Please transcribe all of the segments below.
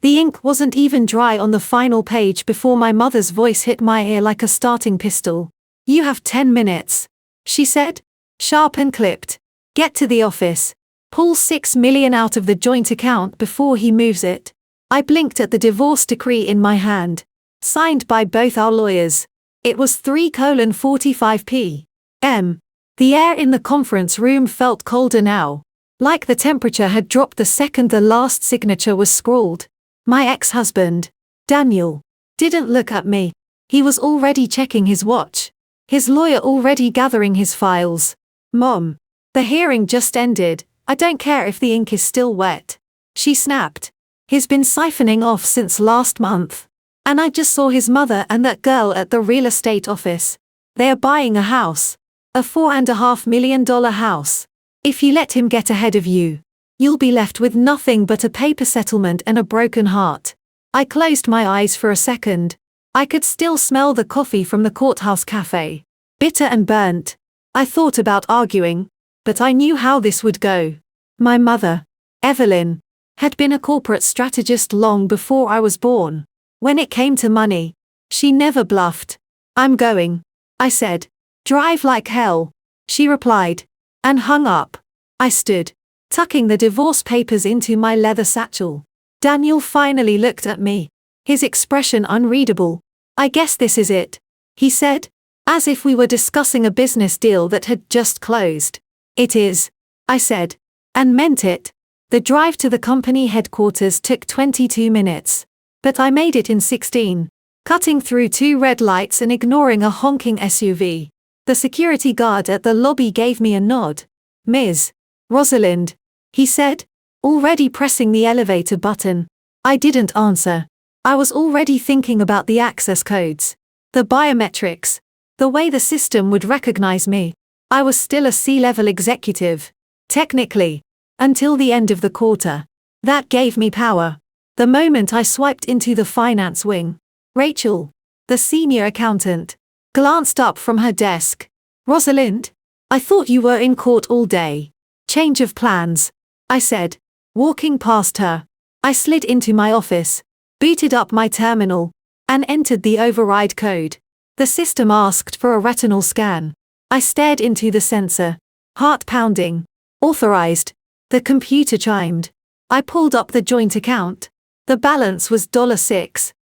The ink wasn't even dry on the final page before my mother's voice hit my ear like a starting pistol. "You have 10 minutes," she said, sharp and clipped. "Get to the office. Pull $6 million out of the joint account before he moves it." I blinked at the divorce decree in my hand, signed by both our lawyers. It was 3:45 p.m. The air in the conference room felt colder now, like the temperature had dropped the second the last signature was scrawled. My ex-husband, Daniel, didn't look at me. He was already checking his watch. His lawyer already gathering his files. "Mom, the hearing just ended. I don't care if the ink is still wet," she snapped. "He's been siphoning off since last month. And I just saw his mother and that girl at the real estate office. They are buying a house. A $4.5 million house. If you let him get ahead of you, you'll be left with nothing but a paper settlement and a broken heart." I closed my eyes for a second. I could still smell the coffee from the courthouse cafe. Bitter and burnt. I thought about arguing, but I knew how this would go. My mother, Evelyn, had been a corporate strategist long before I was born. When it came to money, she never bluffed. "I'm going," I said. "Drive like hell," she replied, and hung up. I stood, tucking the divorce papers into my leather satchel. Daniel finally looked at me, his expression unreadable. "I guess this is it," he said, as if we were discussing a business deal that had just closed. "It is," I said, and meant it. The drive to the company headquarters took 22 minutes, but I made it in 16, cutting through 2 red lights and ignoring a honking SUV. The security guard at the lobby gave me a nod. "Ms. Rosalind," he said, already pressing the elevator button. I didn't answer. I was already thinking about the access codes, the biometrics, the way the system would recognize me. I was still a C-level executive, technically, until the end of the quarter. That gave me power. The moment I swiped into the finance wing, Rachel, the senior accountant, glanced up from her desk. "Rosalind, I thought you were in court all day. Change of plans," I said, walking past her. I slid into my office, booted up my terminal, and entered the override code. The system asked for a retinal scan. I stared into the sensor, heart pounding. "Authorized." The computer chimed. I pulled up the joint account. The balance was $600,000,000.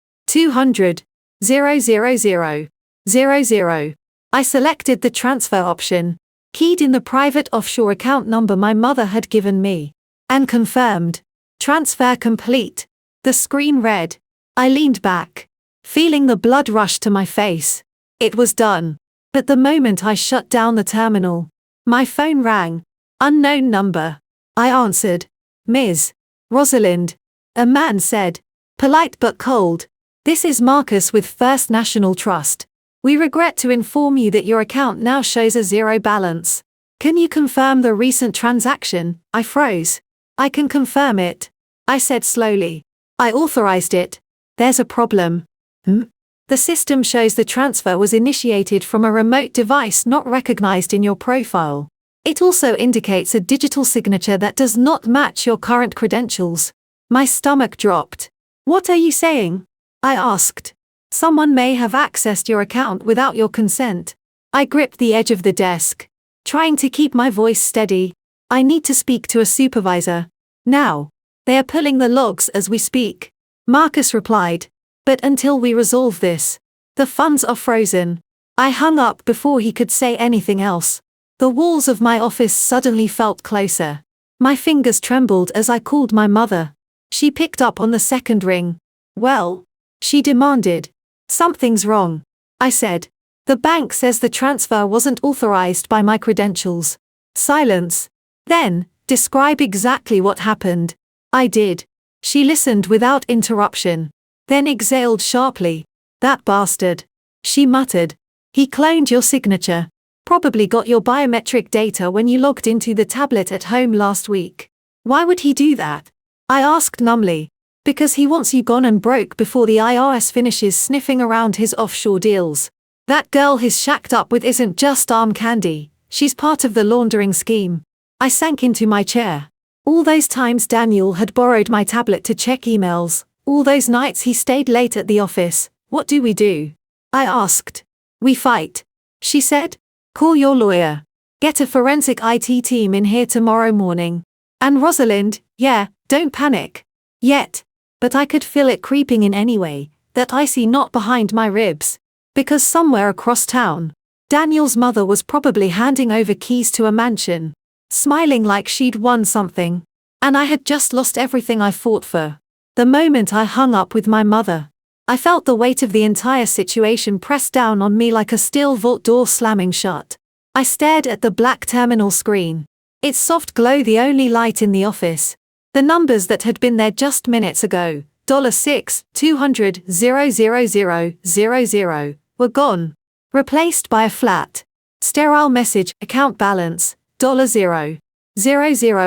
I selected the transfer option, keyed in the private offshore account number my mother had given me, and confirmed. "Transfer complete." The screen read. I leaned back, feeling the blood rush to my face. It was done. But the moment I shut down the terminal, my phone rang. Unknown number. I answered. "Ms. Rosalind," a man said, polite but cold. "This is Marcus with First National Trust. We regret to inform you that your account now shows a zero balance. Can you confirm the recent transaction?" I froze. "I can confirm it," I said slowly. "I authorized it." "There's a problem." "The system shows the transfer was initiated from a remote device not recognized in your profile. It also indicates a digital signature that does not match your current credentials." My stomach dropped. "What are you saying?" I asked. "Someone may have accessed your account without your consent." I gripped the edge of the desk, trying to keep my voice steady. "I need to speak to a supervisor. Now. They are pulling the logs as we speak," Marcus replied. "But until we resolve this, the funds are frozen." I hung up before he could say anything else. The walls of my office suddenly felt closer. My fingers trembled as I called my mother. She picked up on the second ring. "Well?" she demanded. "Something's wrong," I said. "The bank says the transfer wasn't authorized by my credentials." Silence. "Then, describe exactly what happened." I did. She listened without interruption, then exhaled sharply. "That bastard," she muttered. "He cloned your signature. Probably got your biometric data when you logged into the tablet at home last week." "Why would he do that?" I asked numbly. "Because he wants you gone and broke before the IRS finishes sniffing around his offshore deals. That girl he's shacked up with isn't just arm candy, she's part of the laundering scheme." I sank into my chair. All those times Daniel had borrowed my tablet to check emails, All those nights he stayed late at the office. What do we do? I asked. We fight. She said. Call your lawyer. Get a forensic IT team in here tomorrow morning. And Rosalind, yeah, don't panic. Yet. But I could feel it creeping in anyway, that icy knot behind my ribs. Because somewhere across town, Daniel's mother was probably handing over keys to a mansion, smiling like she'd won something. And I had just lost everything I fought for. The moment I hung up with my mother, I felt the weight of the entire situation press down on me like a steel vault door slamming shut. I stared at the black terminal screen. Its soft glow the only light in the office. The numbers that had been there just minutes ago, $6, 200, 000, were gone. Replaced by a flat, sterile message, account balance, $0.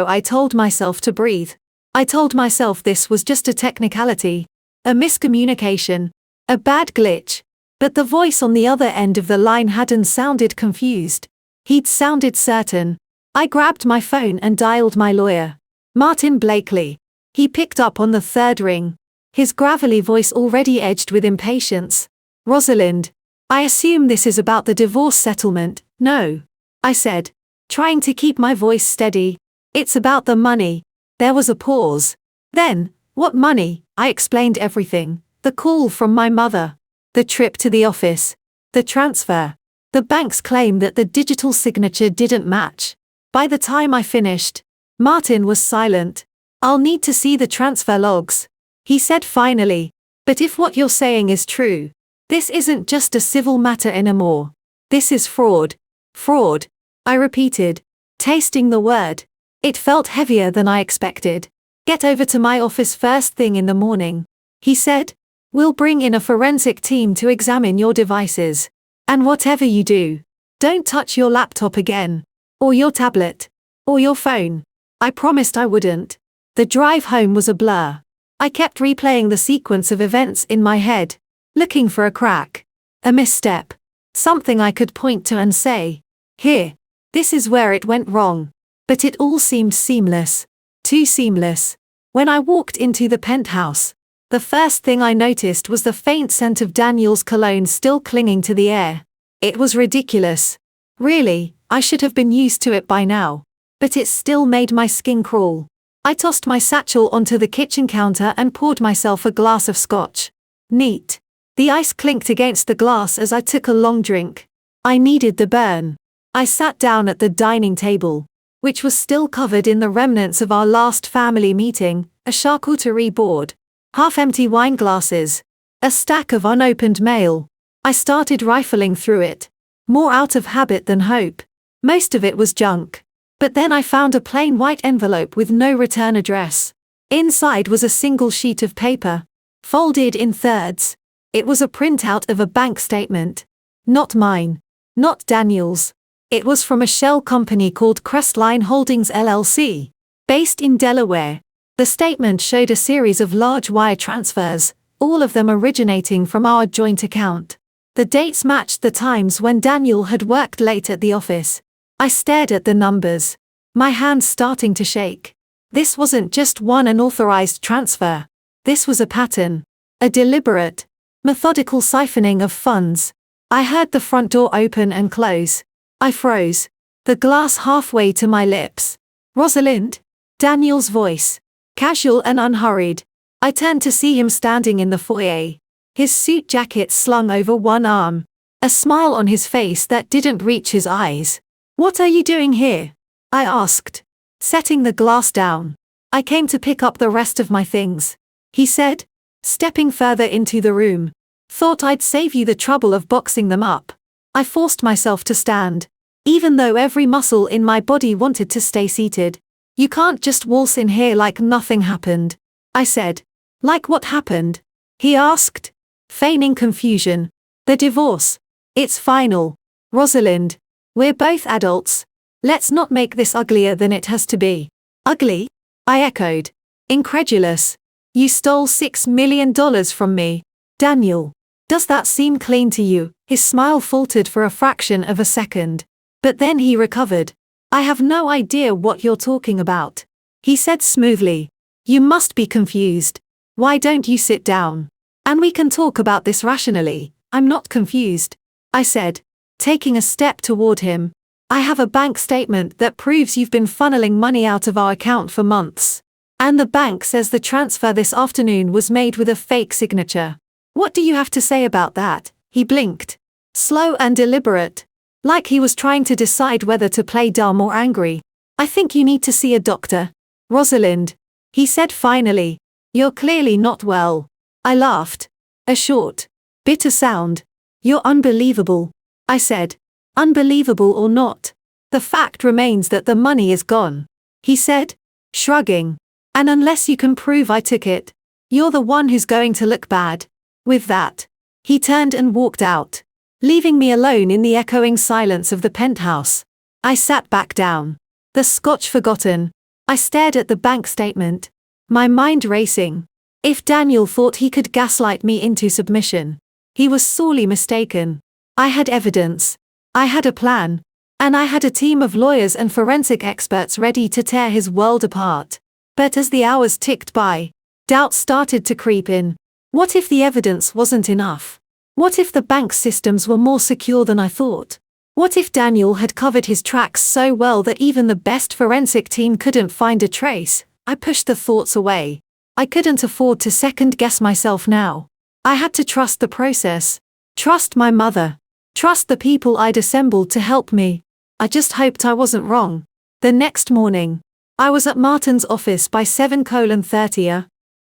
I told myself to breathe. I told myself this was just a technicality, a miscommunication, a bad glitch. But the voice on the other end of the line hadn't sounded confused. He'd sounded certain. I grabbed my phone and dialed my lawyer, Martin Blakely. He picked up on the third ring, his gravelly voice already edged with impatience. Rosalind, I assume this is about the divorce settlement. No, I said, trying to keep my voice steady. It's about the money. There was a pause. Then, what money? I explained everything. The call from my mother. The trip to the office. The transfer. The bank's claim that the digital signature didn't match. By the time I finished, Martin was silent. I'll need to see the transfer logs, he said finally. But if what you're saying is true, this isn't just a civil matter anymore. This is fraud. Fraud, I repeated, tasting the word. It felt heavier than I expected. Get over to my office first thing in the morning, he said. We'll bring in a forensic team to examine your devices. And whatever you do, don't touch your laptop again. Or your tablet. Or your phone. I promised I wouldn't. The drive home was a blur. I kept replaying the sequence of events in my head, looking for a crack. A misstep. Something I could point to and say, here, this is where it went wrong. But it all seemed seamless. Too seamless. When I walked into the penthouse, the first thing I noticed was the faint scent of Daniel's cologne still clinging to the air. It was ridiculous. Really, I should have been used to it by now. But it still made my skin crawl. I tossed my satchel onto the kitchen counter and poured myself a glass of scotch. Neat. The ice clinked against the glass as I took a long drink. I needed the burn. I sat down at the dining table, which was still covered in the remnants of our last family meeting, a charcuterie board, half-empty wine glasses, a stack of unopened mail. I started rifling through it, more out of habit than hope. Most of it was junk. But then I found a plain white envelope with no return address. Inside was a single sheet of paper, folded in thirds. It was a printout of a bank statement. Not mine. Not Daniel's. It was from a shell company called Crestline Holdings LLC, based in Delaware. The statement showed a series of large wire transfers, all of them originating from our joint account. The dates matched the times when Daniel had worked late at the office. I stared at the numbers, my hands starting to shake. This wasn't just one unauthorized transfer. This was a pattern. A deliberate, methodical siphoning of funds. I heard the front door open and close. I froze, the glass halfway to my lips. Rosalind? Daniel's voice. Casual and unhurried. I turned to see him standing in the foyer, his suit jacket slung over one arm, a smile on his face that didn't reach his eyes. What are you doing here? I asked, setting the glass down. I came to pick up the rest of my things, he said, stepping further into the room. Thought I'd save you the trouble of boxing them up. I forced myself to stand, even though every muscle in my body wanted to stay seated. You can't just waltz in here like nothing happened, I said. Like what happened? He asked, feigning confusion. The divorce. It's final. Rosalind. We're both adults. Let's not make this uglier than it has to be. Ugly? I echoed, incredulous. You stole $6 million from me. Daniel. Does that seem clean to you? His smile faltered for a fraction of a second. But then he recovered. I have no idea what you're talking about, he said smoothly. You must be confused. Why don't you sit down? And we can talk about this rationally. I'm not confused, I said, taking a step toward him. I have a bank statement that proves you've been funneling money out of our account for months. And the bank says the transfer this afternoon was made with a fake signature. What do you have to say about that? He blinked. Slow and deliberate. Like he was trying to decide whether to play dumb or angry. I think you need to see a doctor. Rosalind. He said finally. You're clearly not well. I laughed. A short, bitter sound. You're unbelievable, I said. Unbelievable or not, the fact remains that the money is gone, he said, shrugging. And unless you can prove I took it, you're the one who's going to look bad. With that, he turned and walked out, leaving me alone in the echoing silence of the penthouse. I sat back down, the scotch forgotten. I stared at the bank statement, my mind racing. If Daniel thought he could gaslight me into submission, he was sorely mistaken. I had evidence. I had a plan. And I had a team of lawyers and forensic experts ready to tear his world apart. But as the hours ticked by, doubt started to creep in. What if the evidence wasn't enough? What if the bank's systems were more secure than I thought? What if Daniel had covered his tracks so well that even the best forensic team couldn't find a trace? I pushed the thoughts away. I couldn't afford to second-guess myself now. I had to trust the process. Trust my mother. Trust the people I'd assembled to help me. I just hoped I wasn't wrong. The next morning, I was at Martin's office by 7:30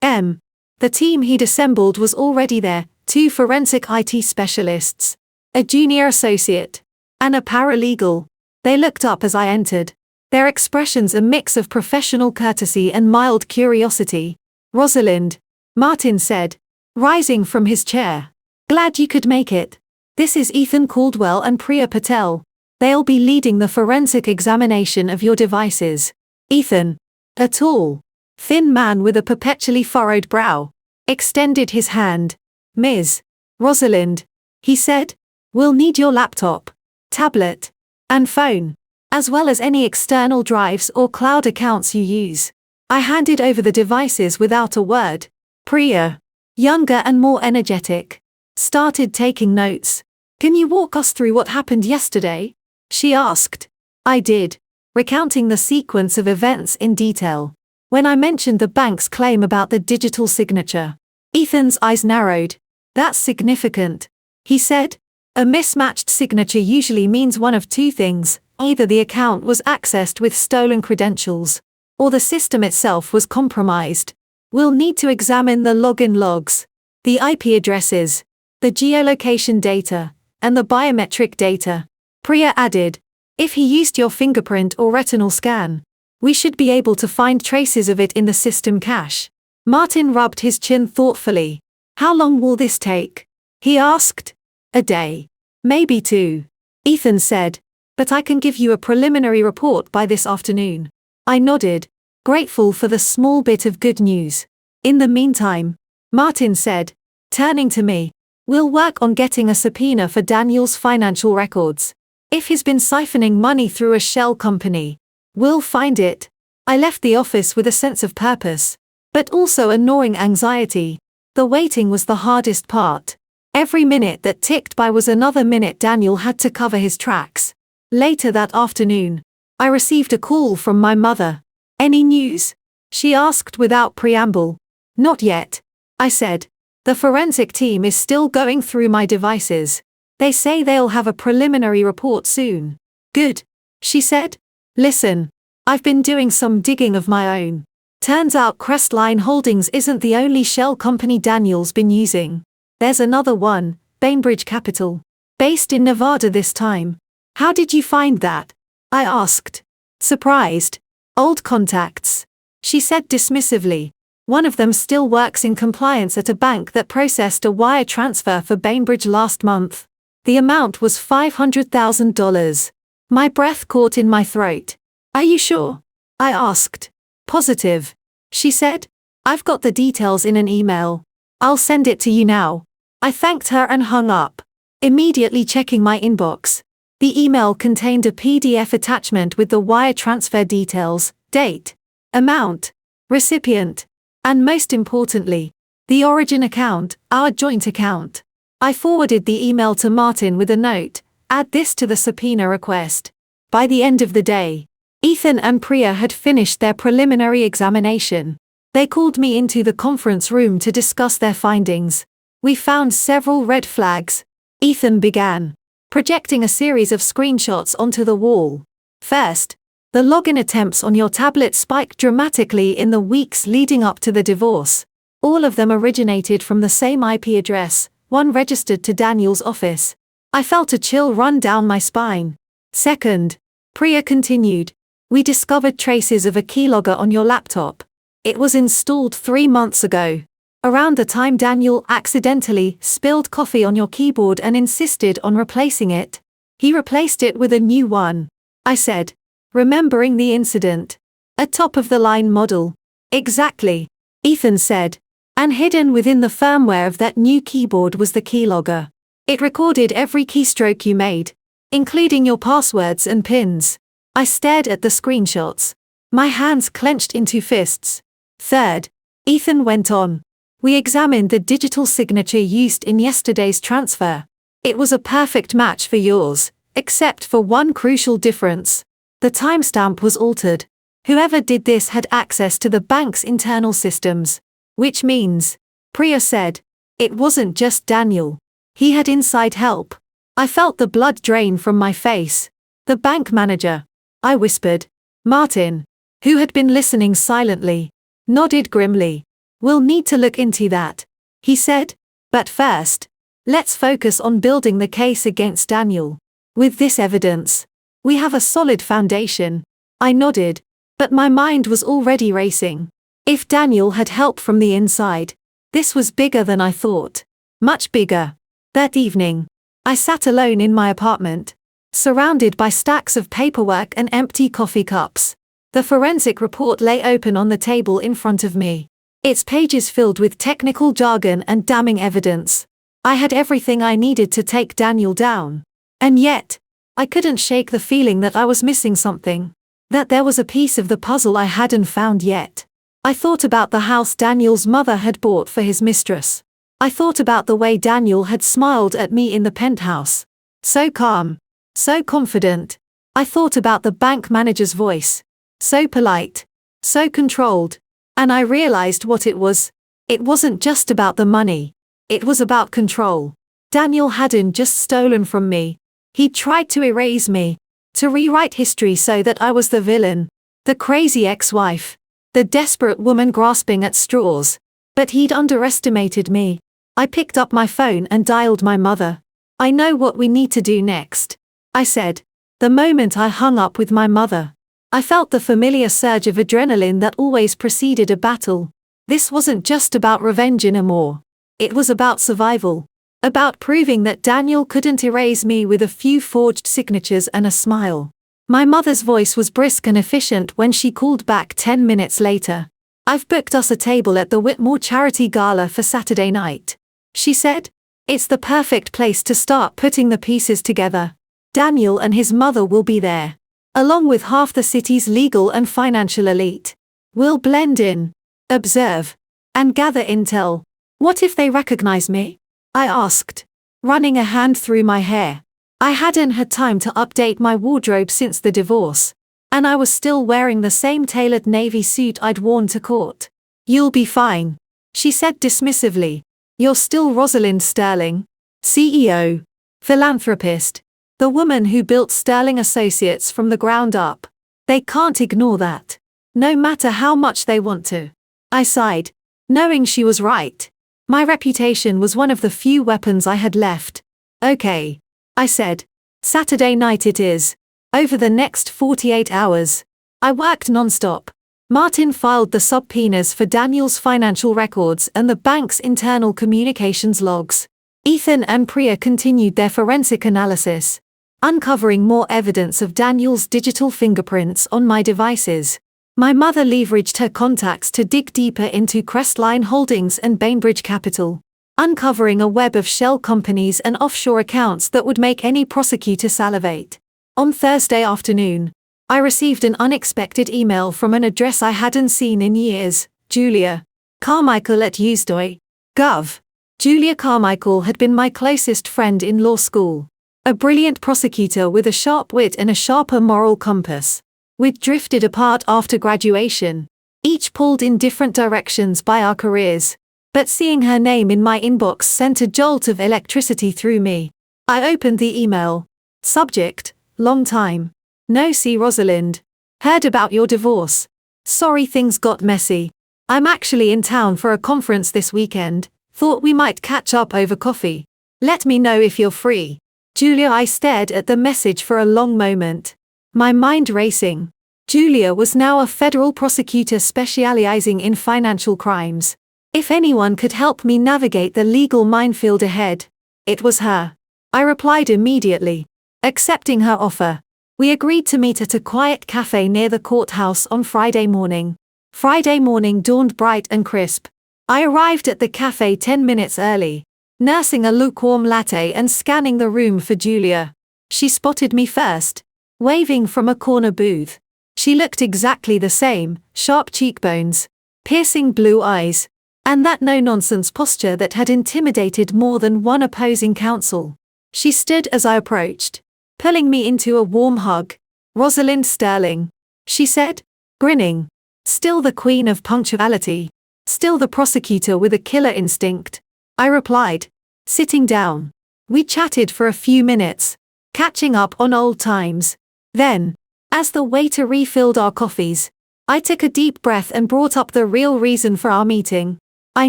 a.m. The team he'd assembled was already there, 2 forensic IT specialists, a junior associate, and a paralegal. They looked up as I entered, their expressions a mix of professional courtesy and mild curiosity. Rosalind, Martin said, rising from his chair. Glad you could make it. This is Ethan Caldwell and Priya Patel. They'll be leading the forensic examination of your devices. Ethan, a tall, thin man with a perpetually furrowed brow, extended his hand. Ms. Rosalind, he said, we'll need your laptop, tablet, and phone, as well as any external drives or cloud accounts you use. I handed over the devices without a word. Priya, younger and more energetic, started taking notes. Can you walk us through what happened yesterday? She asked. I did, recounting the sequence of events in detail. When I mentioned the bank's claim about the digital signature, Ethan's eyes narrowed. That's significant, he said. A mismatched signature usually means one of 2 things. Either the account was accessed with stolen credentials, or the system itself was compromised. We'll need to examine the login logs, the IP addresses, the geolocation data, and the biometric data. Priya added, if he used your fingerprint or retinal scan, we should be able to find traces of it in the system cache. Martin rubbed his chin thoughtfully. How long will this take? He asked. A day. Maybe 2. Ethan said, but I can give you a preliminary report by this afternoon. I nodded, grateful for the small bit of good news. In the meantime, Martin said, turning to me, we'll work on getting a subpoena for Daniel's financial records. If he's been siphoning money through a shell company, we'll find it. I left the office with a sense of purpose, but also a gnawing anxiety. The waiting was the hardest part. Every minute that ticked by was another minute Daniel had to cover his tracks. Later that afternoon, I received a call from my mother. Any news? She asked without preamble. Not yet, I said. The forensic team is still going through my devices. They say they'll have a preliminary report soon. Good, she said. Listen, I've been doing some digging of my own. Turns out Crestline Holdings isn't the only shell company Daniel's been using. There's another one, Bainbridge Capital, based in Nevada this time. How did you find that? I asked. Surprised. Old contacts, she said dismissively. One of them still works in compliance at a bank that processed a wire transfer for Bainbridge last month. The amount was $500,000. My breath caught in my throat. Are you sure? I asked. Positive, she said. I've got the details in an email. I'll send it to you now. I thanked her and hung up, immediately checking my inbox. The email contained a PDF attachment with the wire transfer details, date, amount, recipient, and most importantly, The origin account, our joint account. I forwarded the email to Martin with a note, add this to the subpoena request. By the end of the day, Ethan and Priya had finished their preliminary examination. They called me into the conference room to discuss their findings. We found several red flags. Ethan began, projecting a series of screenshots onto the wall. First, the login attempts on your tablet spiked dramatically in the weeks leading up to the divorce. All of them originated from the same IP address, one registered to Daniel's office. I felt a chill run down my spine. Second, Priya continued, we discovered traces of a keylogger on your laptop. It was installed 3 months ago. Around the time Daniel accidentally spilled coffee on your keyboard and insisted on replacing it. He replaced it with a new one. I said, remembering the incident. A top-of-the-line model. Exactly. Ethan said. And hidden within the firmware of that new keyboard was the keylogger. It recorded every keystroke you made, including your passwords and pins. I stared at the screenshots. My hands clenched into fists. Third, Ethan went on. We examined the digital signature used in yesterday's transfer. It was a perfect match for yours, except for one crucial difference. The timestamp was altered. Whoever did this had access to the bank's internal systems. Which means, Priya said, it wasn't just Daniel. He had inside help. I felt the blood drain from my face. The bank manager. I whispered. Martin, who had been listening silently, nodded grimly. We'll need to look into that, he said. But first, let's focus on building the case against Daniel. With this evidence, we have a solid foundation. I nodded, but my mind was already racing. If Daniel had help from the inside, this was bigger than I thought. Much bigger. That evening, I sat alone in my apartment, surrounded by stacks of paperwork and empty coffee cups. The forensic report lay open on the table in front of me, its pages filled with technical jargon and damning evidence. I had everything I needed to take Daniel down. And yet, I couldn't shake the feeling that I was missing something, that there was a piece of the puzzle I hadn't found yet. I thought about the house Daniel's mother had bought for his mistress. I thought about the way Daniel had smiled at me in the penthouse. So calm, so confident. I thought about the bank manager's voice. So polite, so controlled. And I realized what it was. It wasn't just about the money. It was about control. Daniel hadn't just stolen from me. He tried to erase me, to rewrite history so that I was the villain, the crazy ex-wife, the desperate woman grasping at straws. But he'd underestimated me. I picked up my phone and dialed my mother. I know what we need to do next, I said. The moment I hung up with my mother, I felt the familiar surge of adrenaline that always preceded a battle. This wasn't just about revenge anymore. It was about survival. About proving that Daniel couldn't erase me with a few forged signatures and a smile. My mother's voice was brisk and efficient when she called back 10 minutes later. I've booked us a table at the Whitmore Charity Gala for Saturday night, she said. It's the perfect place to start putting the pieces together. Daniel and his mother will be there, along with half the city's legal and financial elite. We'll blend in, observe, and gather intel. What if they recognize me? I asked, running a hand through my hair. I hadn't had time to update my wardrobe since the divorce, and I was still wearing the same tailored navy suit I'd worn to court. You'll be fine, she said dismissively. You're still Rosalind Sterling, CEO, philanthropist, the woman who built Sterling Associates from the ground up. They can't ignore that, no matter how much they want to. I sighed, knowing she was right. My reputation was one of the few weapons I had left. Okay, I said. Saturday night it is. Over the next 48 hours. I worked non-stop. Martin filed the subpoenas for Daniel's financial records and the bank's internal communications logs. Ethan and Priya continued their forensic analysis, uncovering more evidence of Daniel's digital fingerprints on my devices. My mother leveraged her contacts to dig deeper into Crestline Holdings and Bainbridge Capital, uncovering a web of shell companies and offshore accounts that would make any prosecutor salivate. On Thursday afternoon, I received an unexpected email from an address I hadn't seen in years. Julia Carmichael at Usedoy. Gov. Julia Carmichael had been my closest friend in law school. A brilliant prosecutor with a sharp wit and a sharper moral compass. We'd drifted apart after graduation, each pulled in different directions by our careers. But seeing her name in my inbox sent a jolt of electricity through me. I opened the email. Subject: long time. No, see Rosalind. Heard about your divorce. Sorry things got messy. I'm actually in town for a conference this weekend. Thought we might catch up over coffee. Let me know if you're free. Julia. I stared at the message for a long moment. My mind racing. Julia was now a federal prosecutor specializing in financial crimes. If anyone could help me navigate the legal minefield ahead, it was her. I replied immediately, accepting her offer. We agreed to meet at a quiet cafe near the courthouse on Friday morning. Friday morning dawned bright and crisp. I arrived at the cafe 10 minutes early, nursing a lukewarm latte and scanning the room for Julia. She spotted me first, waving from a corner booth. She looked exactly the same, sharp cheekbones, piercing blue eyes, and that no-nonsense posture that had intimidated more than one opposing counsel. She stood as I approached, pulling me into a warm hug. Rosalind Sterling, she said, grinning. Still the queen of punctuality. Still the prosecutor with a killer instinct. I replied, sitting down. We chatted for a few minutes, catching up on old times. Then, as the waiter refilled our coffees, I took a deep breath and brought up the real reason for our meeting. I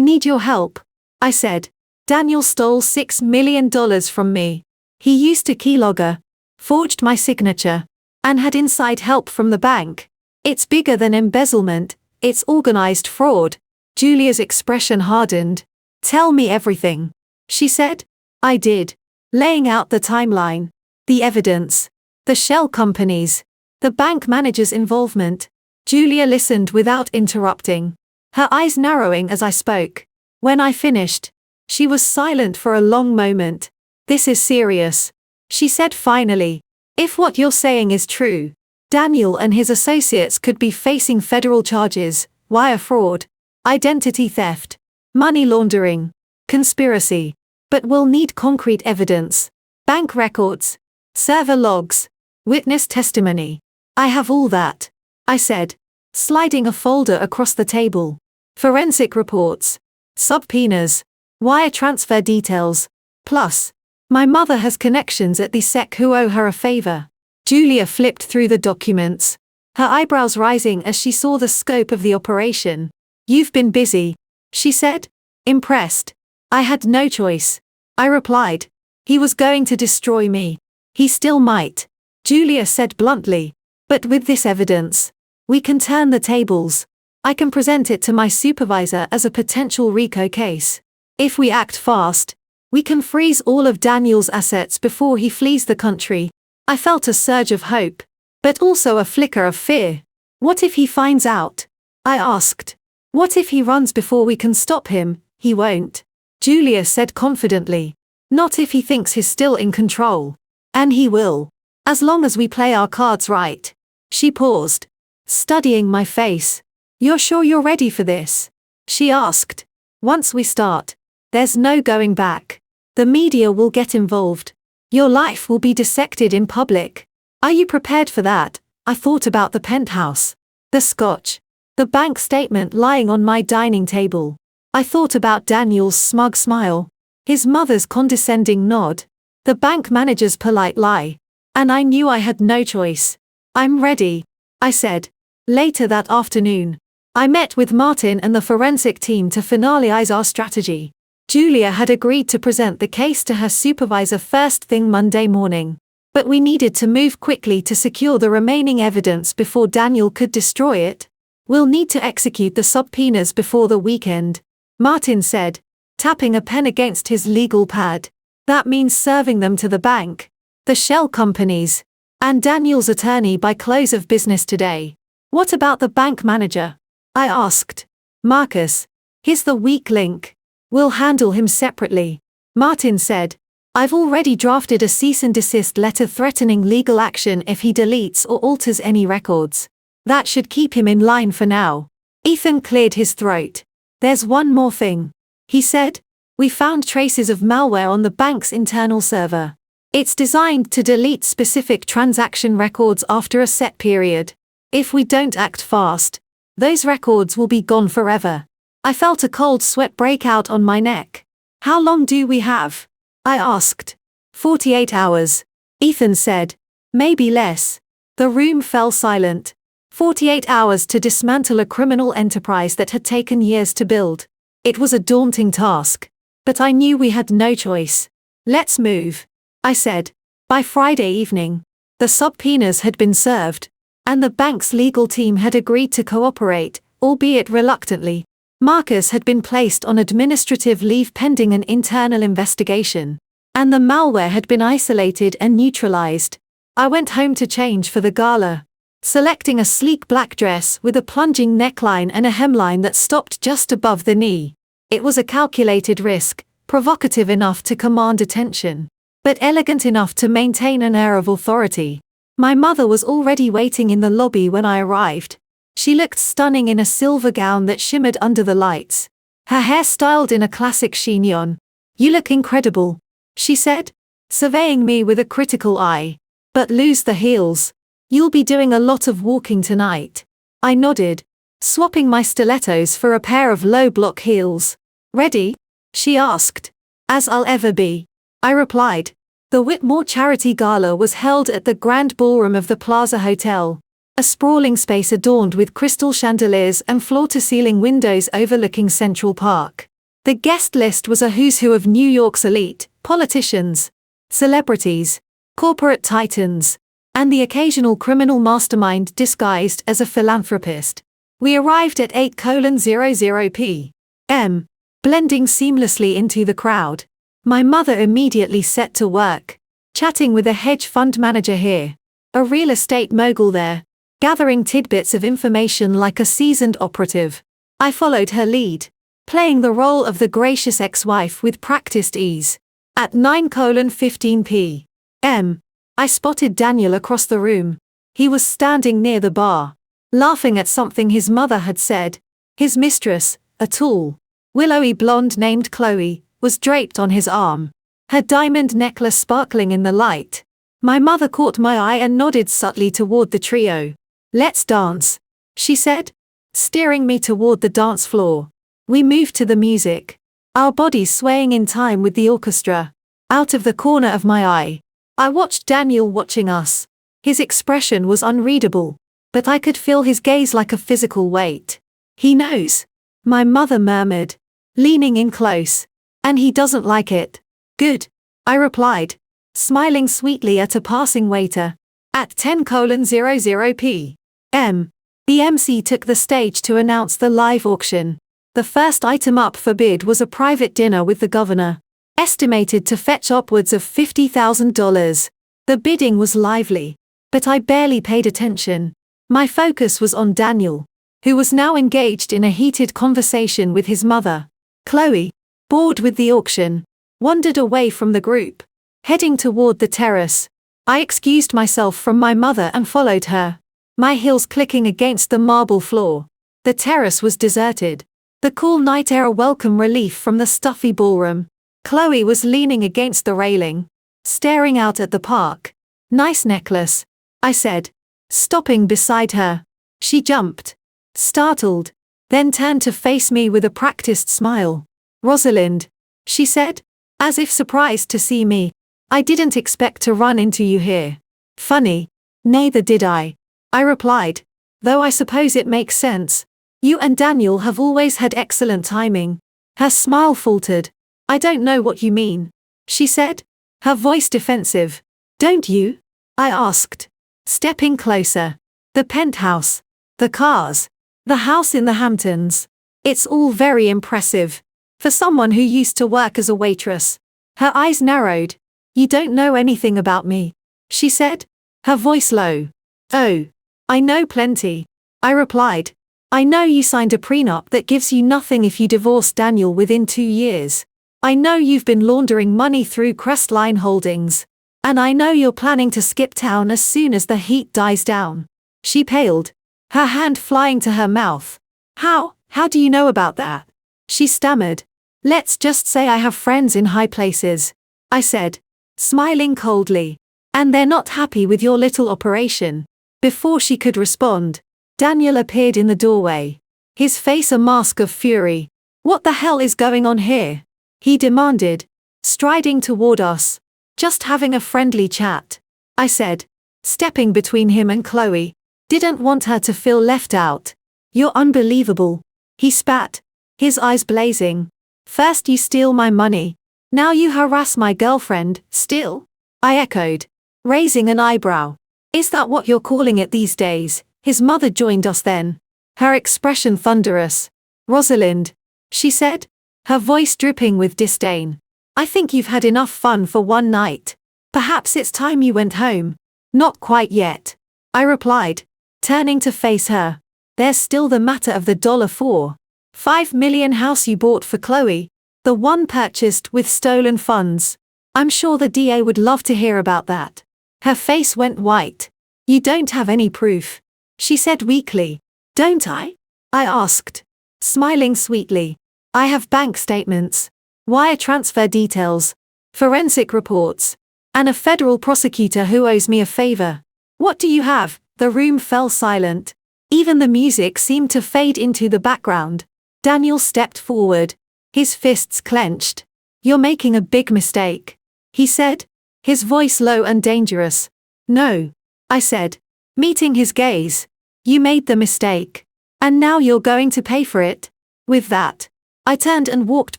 need your help, I said. Daniel stole $6 million from me. He used a keylogger, forged my signature, and had inside help from the bank. It's bigger than embezzlement, it's organized fraud. Julia's expression hardened. Tell me everything, she said. I did, laying out the timeline, the evidence, the shell companies, the bank manager's involvement. Julia listened without interrupting, her eyes narrowing as I spoke. When I finished, she was silent for a long moment. This is serious, she said finally. If what you're saying is true, Daniel and his associates could be facing federal charges, wire fraud, identity theft, money laundering, conspiracy. But we'll need concrete evidence, bank records, server logs, witness testimony. I have all that, I said, sliding a folder across the table. Forensic reports, subpoenas, wire transfer details, plus, my mother has connections at the SEC who owe her a favor. Julia flipped through the documents, her eyebrows rising as she saw the scope of the operation. You've been busy, she said, impressed. I had no choice, I replied. He was going to destroy me. He still might, Julia said bluntly. But with this evidence, we can turn the tables. I can present it to my supervisor as a potential RICO case. If we act fast, we can freeze all of Daniel's assets before he flees the country. I felt a surge of hope, but also a flicker of fear. What if he finds out? I asked. What if he runs before we can stop him? He won't, Julia said confidently. Not if he thinks he's still in control. And he will. As long as we play our cards right. She paused, studying my face. You're sure you're ready for this? She asked. Once we start, there's no going back. The media will get involved. Your life will be dissected in public. Are you prepared for that? I thought about the penthouse, the scotch, the bank statement lying on my dining table. I thought about Daniel's smug smile, his mother's condescending nod, the bank manager's polite lie. And I knew I had no choice. I'm ready, I said. Later that afternoon, I met with Martin and the forensic team to finalize our strategy. Julia had agreed to present the case to her supervisor first thing Monday morning. But we needed to move quickly to secure the remaining evidence before Daniel could destroy it. We'll need to execute the subpoenas before the weekend, Martin said, tapping a pen against his legal pad. That means serving them to the bank, the shell companies, and Daniel's attorney by close of business today. What about the bank manager? I asked. Marcus. He's the weak link. We'll handle him separately, Martin said. I've already drafted a cease and desist letter threatening legal action if he deletes or alters any records. That should keep him in line for now. Ethan cleared his throat. There's one more thing. He said, "We found traces of malware on the bank's internal server. It's designed to delete specific transaction records after a set period. If we don't act fast, those records will be gone forever." I felt a cold sweat break out on my neck. "How long do we have?" I asked. 48 hours. Ethan said. "Maybe less." The room fell silent. 48 hours to dismantle a criminal enterprise that had taken years to build. It was a daunting task. But I knew we had no choice. "Let's move," I said. By Friday evening, the subpoenas had been served, and the bank's legal team had agreed to cooperate, albeit reluctantly. Marcus had been placed on administrative leave pending an internal investigation, and the malware had been isolated and neutralized. I went home to change for the gala, selecting a sleek black dress with a plunging neckline and a hemline that stopped just above the knee. It was a calculated risk, provocative enough to command attention, but elegant enough to maintain an air of authority. My mother was already waiting in the lobby when I arrived. She looked stunning in a silver gown that shimmered under the lights, her hair styled in a classic chignon. "You look incredible," she said, surveying me with a critical eye. "But lose the heels. You'll be doing a lot of walking tonight." I nodded, swapping my stilettos for a pair of low-block heels. "Ready?" she asked. "As I'll ever be," I replied. The Whitmore Charity Gala was held at the Grand Ballroom of the Plaza Hotel, a sprawling space adorned with crystal chandeliers and floor-to-ceiling windows overlooking Central Park. The guest list was a who's who of New York's elite, politicians, celebrities, corporate titans, and the occasional criminal mastermind disguised as a philanthropist. We arrived at 8:00 p.m., blending seamlessly into the crowd. My mother immediately set to work, chatting with a hedge fund manager here, a real estate mogul there, gathering tidbits of information like a seasoned operative. I followed her lead, playing the role of the gracious ex-wife with practiced ease. At 9:15 p.m., I spotted Daniel across the room. He was standing near the bar, laughing at something his mother had said. His mistress, a tall, willowy blonde named Chloe, was draped on his arm, her diamond necklace sparkling in the light. My mother caught my eye and nodded subtly toward the trio. "Let's dance," she said, steering me toward the dance floor. We moved to the music, our bodies swaying in time with the orchestra. Out of the corner of my eye, I watched Daniel watching us. His expression was unreadable, but I could feel his gaze like a physical weight. "He knows," my mother murmured, leaning in close. "And he doesn't like it." "Good," I replied, smiling sweetly at a passing waiter. At 10:00 p.m., the MC took the stage to announce the live auction. The first item up for bid was a private dinner with the governor, estimated to fetch upwards of $50,000. The bidding was lively, but I barely paid attention. My focus was on Daniel, who was now engaged in a heated conversation with his mother. Chloe, bored with the auction, wandered away from the group, heading toward the terrace. I excused myself from my mother and followed her, my heels clicking against the marble floor. The terrace was deserted, the cool night air a welcome relief from the stuffy ballroom. Chloe was leaning against the railing, staring out at the park. "Nice necklace," I said, stopping beside her. She jumped, startled, then turned to face me with a practiced smile. "Rosalind," she said, as if surprised to see me. "I didn't expect to run into you here." "Funny, neither did I replied, "though I suppose it makes sense. You and Daniel have always had excellent timing." Her smile faltered. "I don't know what you mean," she said, her voice defensive. "Don't you?" I asked, stepping closer. "The penthouse, the cars, the house in the Hamptons. It's all very impressive. For someone who used to work as a waitress." Her eyes narrowed. "You don't know anything about me," she said, her voice low. "Oh, I know plenty," I replied. "I know you signed a prenup that gives you nothing if you divorce Daniel within 2 years. I know you've been laundering money through Crestline Holdings. And I know you're planning to skip town as soon as the heat dies down." She paled, her hand flying to her mouth. How do you know about that?" she stammered. Let's just say I have friends in high places, I said, smiling coldly. And they're not happy with your little operation. Before she could respond, Daniel appeared in the doorway, his face a mask of fury. What the hell is going on here? He demanded, striding toward us. Just having a friendly chat, I said, stepping between him and Chloe. Didn't want her to feel left out. You're unbelievable, he spat, his eyes blazing. First you steal my money, now you harass my girlfriend, still? I echoed, raising an eyebrow. Is that what you're calling it these days? His mother joined us then. Her expression thunderous. Rosalind, she said, her voice dripping with disdain. I think you've had enough fun for one night. Perhaps it's time you went home. Not quite yet, I replied, turning to face her. There's still the matter of the $4.5 million house you bought for Chloe, the one purchased with stolen funds. I'm sure the DA would love to hear about that. Her face went white. You don't have any proof, she said weakly. Don't I? I asked, smiling sweetly. I have bank statements, wire transfer details, forensic reports, and a federal prosecutor who owes me a favor. What do you have? The room fell silent. Even the music seemed to fade into the background. Daniel stepped forward, his fists clenched. You're making a big mistake, he said, his voice low and dangerous. No, I said, meeting his gaze. You made the mistake. And now you're going to pay for it. With that, I turned and walked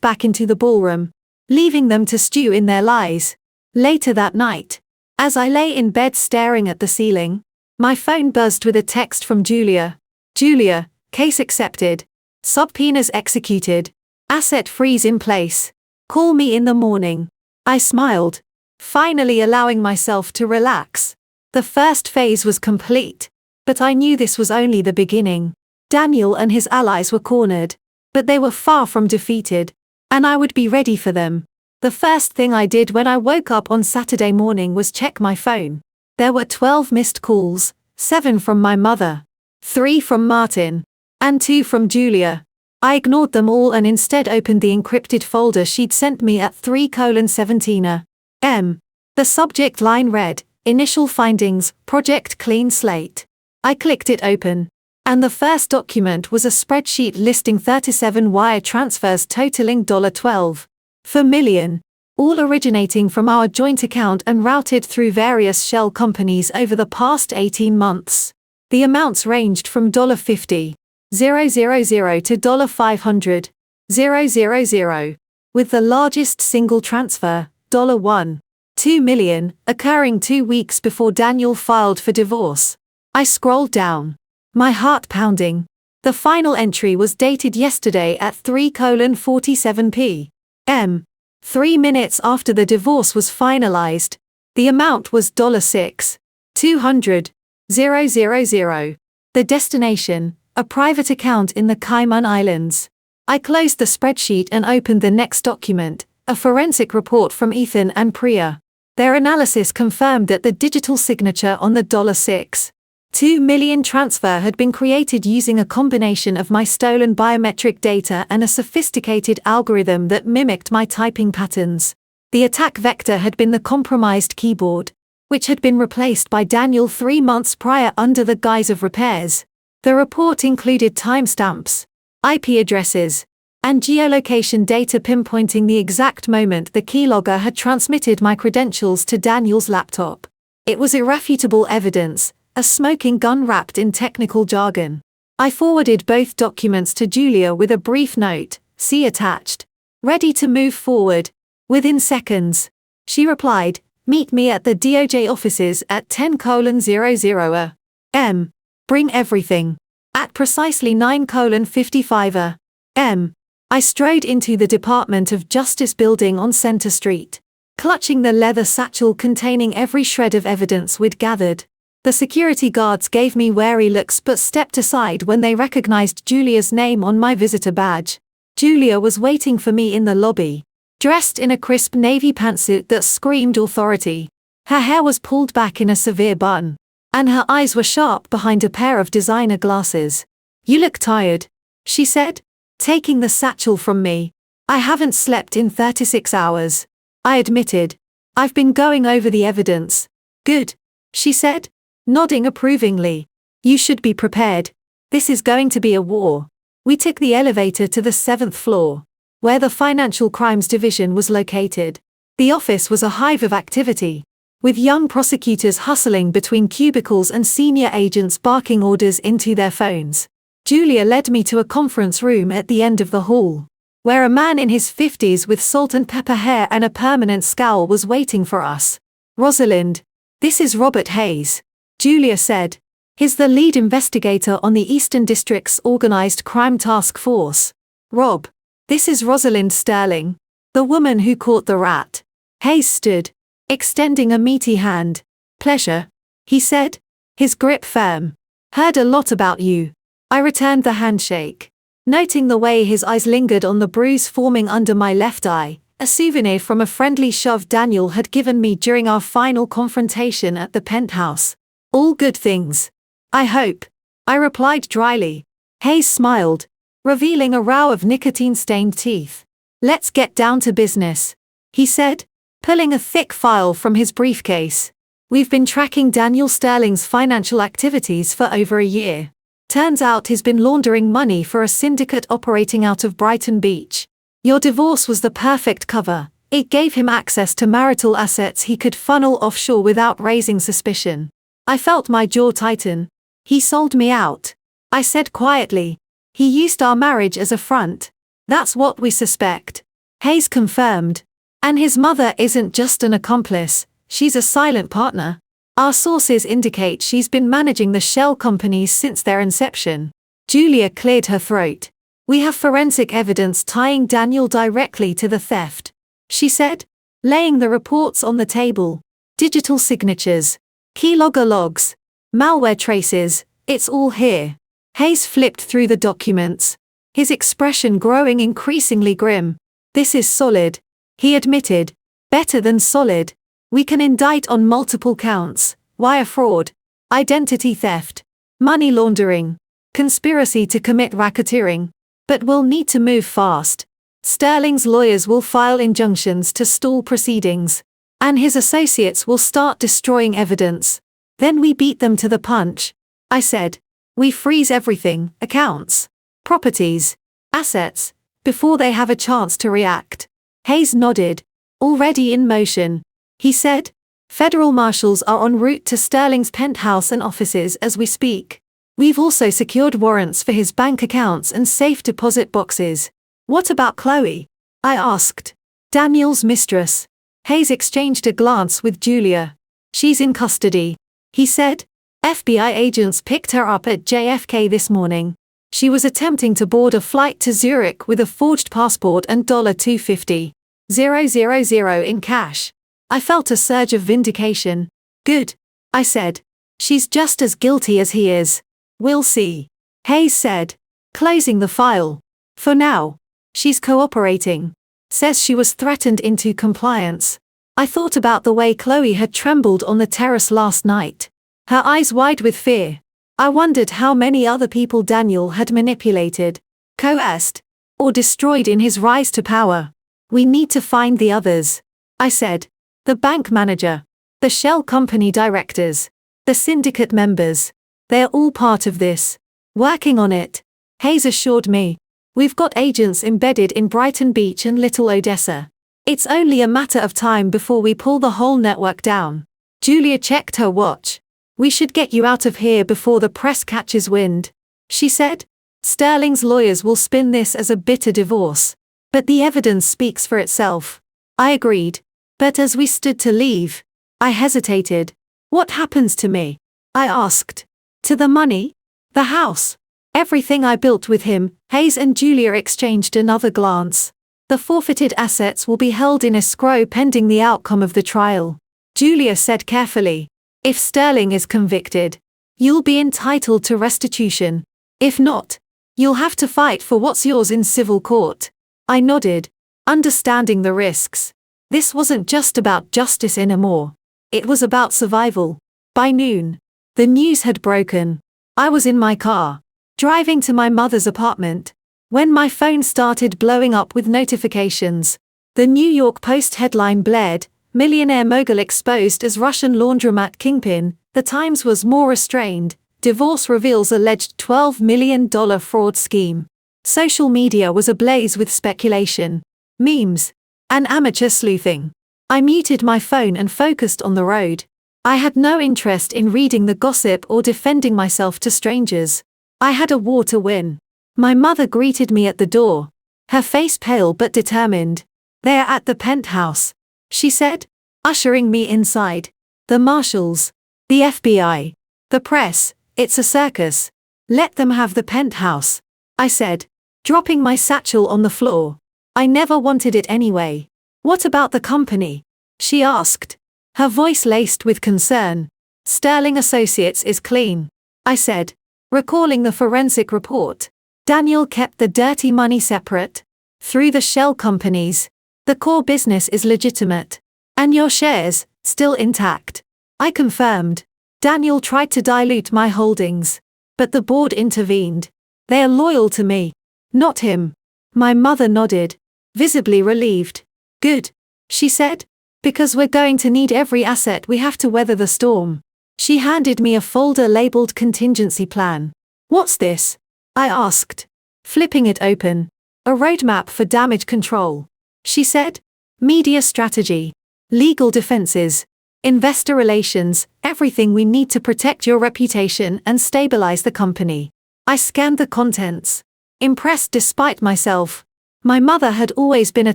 back into the ballroom, leaving them to stew in their lies. Later that night, as I lay in bed staring at the ceiling, my phone buzzed with a text from Julia. Julia, case accepted. Subpoenas executed. Asset freeze in place. Call me in the morning. I smiled, finally allowing myself to relax. The first phase was complete, but I knew this was only the beginning. Daniel and his allies were cornered, but they were far from defeated, and I would be ready for them. The first thing I did when I woke up on Saturday morning was check my phone. There were 12 missed calls, 7 from my mother, 3 from Martin, and 2 from Julia. I ignored them all and instead opened the encrypted folder she'd sent me at 3:17 a.m. The subject line read, Initial findings, Project Clean Slate. I clicked it open, and the first document was a spreadsheet listing 37 wire transfers totaling $12.4 million, all originating from our joint account and routed through various shell companies over the past 18 months. The amounts ranged from $50,000 to $500,000, with the largest single transfer, $1.2 million, occurring 2 weeks before Daniel filed for divorce. I scrolled down, my heart pounding. The final entry was dated yesterday at 3:47 p.m. 3 minutes after the divorce was finalized. The amount was $6,200,000. The destination, a private account in the Cayman Islands. I closed the spreadsheet and opened the next document, a forensic report from Ethan and Priya. Their analysis confirmed that the digital signature on the $6.2 million transfer had been created using a combination of my stolen biometric data and a sophisticated algorithm that mimicked my typing patterns. The attack vector had been the compromised keyboard, which had been replaced by Daniel 3 months prior under the guise of repairs. The report included timestamps, IP addresses, and geolocation data pinpointing the exact moment the keylogger had transmitted my credentials to Daniel's laptop. It was irrefutable evidence, a smoking gun wrapped in technical jargon. I forwarded both documents to Julia with a brief note, see attached. Ready to move forward. Within seconds. She replied, meet me at the DOJ offices at 10:00 a.m. Bring everything. At precisely 9:55 a.m. I strode into the Department of Justice building on Center Street, clutching the leather satchel containing every shred of evidence we'd gathered. The security guards gave me wary looks but stepped aside when they recognized Julia's name on my visitor badge. Julia was waiting for me in the lobby, dressed in a crisp navy pantsuit that screamed authority. Her hair was pulled back in a severe bun, and her eyes were sharp behind a pair of designer glasses. You look tired, she said, taking the satchel from me. I haven't slept in 36 hours. I admitted. I've been going over the evidence. Good, she said, nodding approvingly. You should be prepared. This is going to be a war. We took the elevator to the 7th floor, where the Financial Crimes Division was located. The office was a hive of activity, with young prosecutors hustling between cubicles and senior agents barking orders into their phones. Julia led me to a conference room at the end of the hall, where a man in his 50s with salt and pepper hair and a permanent scowl was waiting for us. Rosalind, this is Robert Hayes, Julia said. He's the lead investigator on the Eastern District's Organized Crime Task Force. Rob, this is Rosalind Sterling, the woman who caught the rat. Hayes stood, extending a meaty hand. Pleasure, he said, his grip firm. Heard a lot about you. I returned the handshake, noting the way his eyes lingered on the bruise forming under my left eye, a souvenir from a friendly shove Daniel had given me during our final confrontation at the penthouse. All good things. I hope, I replied dryly. Hayes smiled, revealing a row of nicotine-stained teeth. Let's get down to business, he said, pulling a thick file from his briefcase. We've been tracking Daniel Sterling's financial activities for over a year. Turns out he's been laundering money for a syndicate operating out of Brighton Beach. Your divorce was the perfect cover. It gave him access to marital assets he could funnel offshore without raising suspicion. I felt my jaw tighten. He sold me out, I said quietly. He used our marriage as a front. That's what we suspect. Hayes confirmed. And his mother isn't just an accomplice, she's a silent partner. Our sources indicate she's been managing the shell companies since their inception. Julia cleared her throat. We have forensic evidence tying Daniel directly to the theft, she said, laying the reports on the table. Digital signatures, keylogger logs, malware traces, it's all here. Hayes flipped through the documents, his expression growing increasingly grim. This is solid, he admitted. Better than solid. We can indict on multiple counts: wire fraud, identity theft, money laundering, conspiracy to commit racketeering. But we'll need to move fast. Sterling's lawyers will file injunctions to stall proceedings, and his associates will start destroying evidence. Then we beat them to the punch, I said. We freeze everything, accounts, properties, assets, before they have a chance to react. Hayes nodded. Already in motion, he said. Federal marshals are en route to Sterling's penthouse and offices as we speak. We've also secured warrants for his bank accounts and safe deposit boxes. What about Chloe? I asked. Daniel's mistress. Hayes exchanged a glance with Julia. She's in custody, he said. FBI agents picked her up at JFK this morning. She was attempting to board a flight to Zurich with a forged passport and $250,000 in cash. I felt a surge of vindication. Good, I said. She's just as guilty as he is. We'll see, Hayes said, closing the file. For now, she's cooperating. Says she was threatened into compliance. I thought about the way Chloe had trembled on the terrace last night, her eyes wide with fear. I wondered how many other people Daniel had manipulated, coerced, or destroyed in his rise to power. We need to find the others, I said. The bank manager, the shell company directors, the syndicate members. They're all part of this. Working on it, Hayes assured me. We've got agents embedded in Brighton Beach and Little Odessa. It's only a matter of time before we pull the whole network down. Julia checked her watch. We should get you out of here before the press catches wind, she said. Sterling's lawyers will spin this as a bitter divorce. But the evidence speaks for itself. I agreed. But as we stood to leave, I hesitated. What happens to me? I asked. To the money? The house? Everything I built with him. Hayes and Julia exchanged another glance. The forfeited assets will be held in escrow pending the outcome of the trial. Julia said carefully. If Sterling is convicted, you'll be entitled to restitution. If not, you'll have to fight for what's yours in civil court. I nodded, understanding the risks. This wasn't just about justice anymore. It was about survival. By noon, the news had broken. I was in my car, driving to my mother's apartment. when my phone started blowing up with notifications. The New York Post headline blared, "Millionaire mogul exposed as Russian laundromat kingpin." The Times was more restrained. Divorce reveals alleged $12 million fraud scheme. Social media was ablaze with speculation, memes, and amateur sleuthing. I muted my phone and focused on the road. I had no interest in reading the gossip or defending myself to strangers. I had a war to win. My mother greeted me at the door, her face pale but determined. "They're at the penthouse," she said, ushering me inside. "The marshals, the FBI, the press, it's a circus. Let them have the penthouse," I said, dropping my satchel on the floor. I never wanted it anyway. "What about the company?" she asked, her voice laced with concern. "Sterling Associates is clean," I said, recalling the forensic report. Daniel kept the dirty money separate. Through the shell companies. The core business is legitimate. "And your shares, still intact?" I confirmed. Daniel tried to dilute my holdings. But the board intervened. "They are loyal to me, not him." My mother nodded, visibly relieved. "Good," she said, "because we're going to need every asset we have to weather the storm." She handed me a folder labeled contingency plan. "What's this?" I asked, flipping it open. "A roadmap for damage control," she said. "Media strategy, legal defenses, investor relations, everything we need to protect your reputation and stabilize the company." I scanned the contents, impressed despite myself. My mother had always been a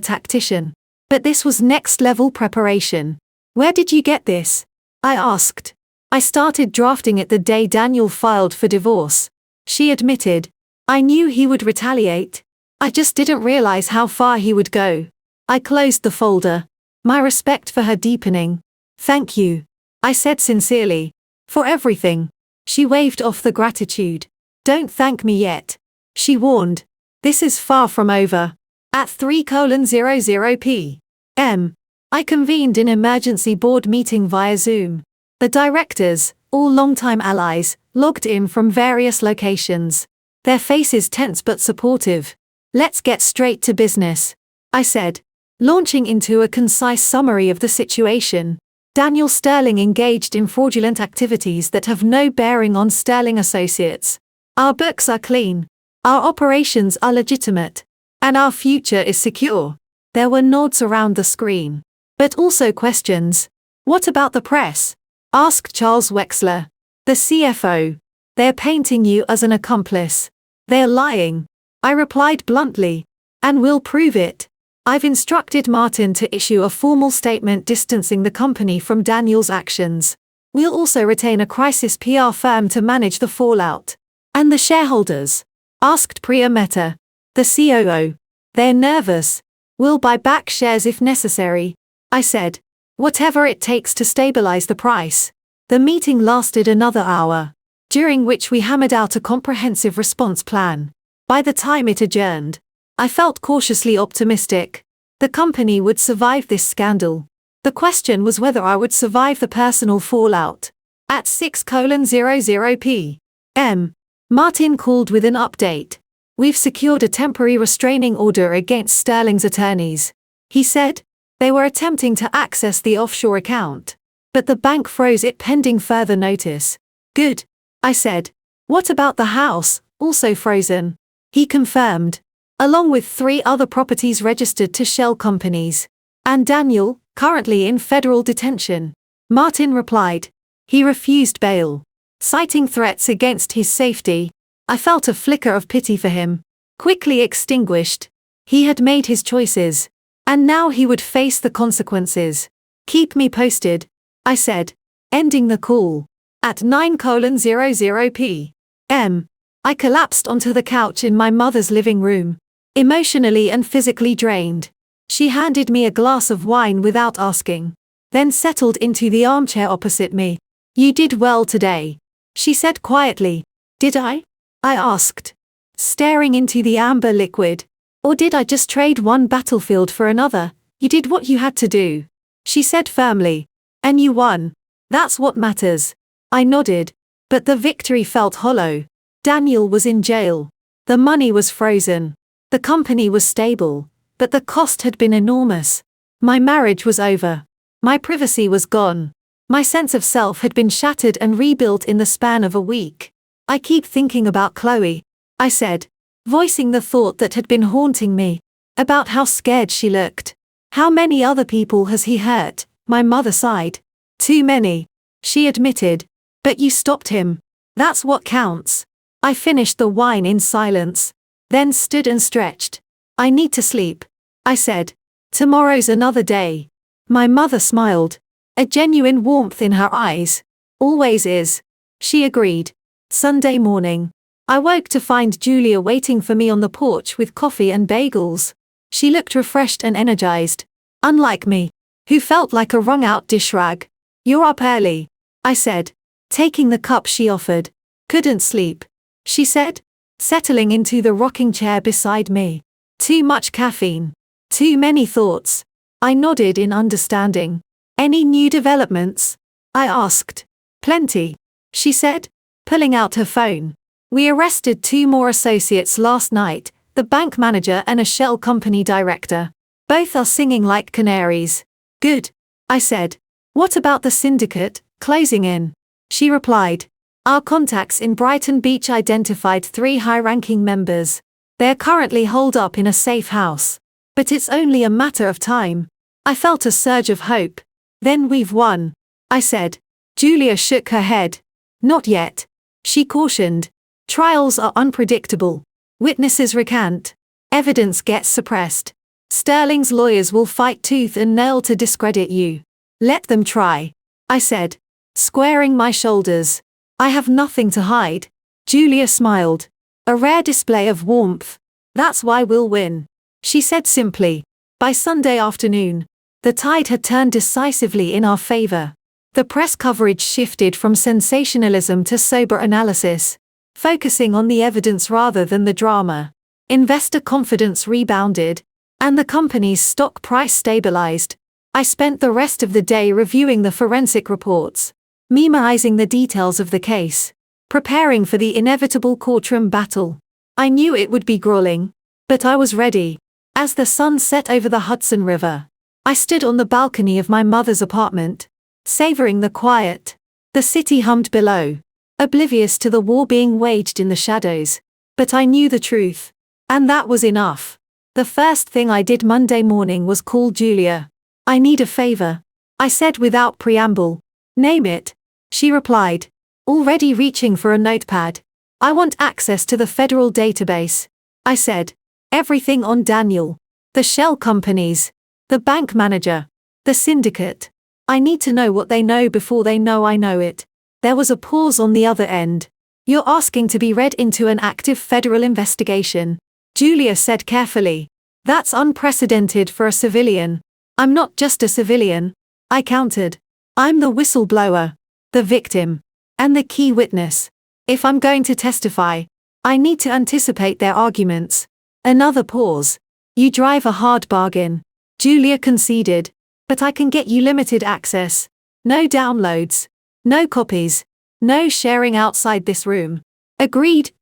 tactician, but this was next-level preparation. "Where did you get this?" I asked. "I started drafting it the day Daniel filed for divorce," she admitted. "I knew he would retaliate. I just didn't realize how far he would go." I closed the folder, my respect for her deepening. "Thank you," I said sincerely, "for everything." She waved off the gratitude. "Don't thank me yet," she warned. "This is far from over." At 3:00 p.m., I convened an emergency board meeting via Zoom. The directors, all longtime allies, logged in from various locations. Their faces tense but supportive. "Let's get straight to business," I said, launching into a concise summary of the situation. Daniel Sterling engaged in fraudulent activities that have no bearing on Sterling Associates. Our books are clean. Our operations are legitimate. And our future is secure. There were nods around the screen. But also questions. "What about the press?" asked Charles Wexler, the CFO. "They're painting you as an accomplice. They're lying," I replied bluntly. "And we'll prove it." I've instructed Martin to issue a formal statement distancing the company from Daniel's actions. We'll also retain a crisis PR firm to manage the fallout. "And the shareholders?" asked Priya Mehta, the COO. "They're nervous. We'll buy back shares if necessary," I said. "Whatever it takes to stabilize the price." The meeting lasted another hour, during which we hammered out a comprehensive response plan. By the time it adjourned, I felt cautiously optimistic. The company would survive this scandal. The question was whether I would survive the personal fallout. At 6:00 p.m., Martin called with an update. "We've secured a temporary restraining order against Sterling's attorneys," he said. "They were attempting to access the offshore account, but the bank froze it pending further notice." "Good," I said. "What about the house, also frozen?" He confirmed, along with 3 other properties registered to shell companies. "And Daniel, currently in federal detention," Martin replied. "He refused bail, citing threats against his safety." I felt a flicker of pity for him, quickly extinguished. He had made his choices, and now he would face the consequences. "Keep me posted," I said, ending the call. At 9:00 p.m., I collapsed onto the couch in my mother's living room, emotionally and physically drained. She handed me a glass of wine without asking, then settled into the armchair opposite me. "You did well today," she said quietly. "Did I?" I asked, staring into the amber liquid. "Or did I just trade one battlefield for another?" "You did what you had to do," she said firmly. "And you won. That's what matters." I nodded, but the victory felt hollow. Daniel was in jail. The money was frozen. The company was stable, but the cost had been enormous. My marriage was over. My privacy was gone. My sense of self had been shattered and rebuilt in the span of a week. I keep thinking about Chloe, I said, voicing the thought that had been haunting me, about how scared she looked. How many other people has he hurt? My mother sighed. Too many, she admitted. But you stopped him. That's what counts. I finished the wine in silence, then stood and stretched. I need to sleep, I said. Tomorrow's another day. My mother smiled, a genuine warmth in her eyes. Always is, she agreed. Sunday morning. I woke to find Julia waiting for me on the porch with coffee and bagels. She looked refreshed and energized, unlike me, who felt like a wrung-out dish rag. You're up early, I said, taking the cup she offered. Couldn't sleep, she said, settling into the rocking chair beside me. Too much caffeine. Too many thoughts. I nodded in understanding. Any new developments? I asked. Plenty, she said, pulling out her phone. We arrested 2 more associates last night, the bank manager and a shell company director. Both are singing like canaries. Good, I said. What about the syndicate, closing in? She replied. Our contacts in Brighton Beach identified 3 high-ranking members. They're currently holed up in a safe house. But it's only a matter of time. I felt a surge of hope. Then we've won, I said. Julia shook her head. Not yet, she cautioned. Trials are unpredictable. Witnesses recant. Evidence gets suppressed. Sterling's lawyers will fight tooth and nail to discredit you. Let them try, I said, squaring my shoulders. I have nothing to hide. Julia smiled. A rare display of warmth. That's why we'll win, she said simply. By Sunday afternoon, the tide had turned decisively in our favor. The press coverage shifted from sensationalism to sober analysis, focusing on the evidence rather than the drama. Investor confidence rebounded, and the company's stock price stabilized. I spent the rest of the day reviewing the forensic reports, memorizing the details of the case, preparing for the inevitable courtroom battle. I knew it would be grueling, but I was ready. As the sun set over the Hudson River, I stood on the balcony of my mother's apartment, savoring the quiet. The city hummed below, oblivious to the war being waged in the shadows. But I knew the truth, and that was enough. The first thing I did Monday morning was call Julia. I need a favor, I said without preamble. Name it, she replied, already reaching for a notepad. I want access to the federal database, I said. Everything on Daniel. The shell companies. The bank manager. The syndicate. I need to know what they know before they know I know it. There was a pause on the other end. You're asking to be read into an active federal investigation, Julia said carefully. That's unprecedented for a civilian. I'm not just a civilian, I countered. I'm the whistleblower, the victim, and the key witness. If I'm going to testify, I need to anticipate their arguments. Another pause. You drive a hard bargain, Julia conceded, but I can get you limited access. No downloads, no copies, no sharing outside this room. Agreed,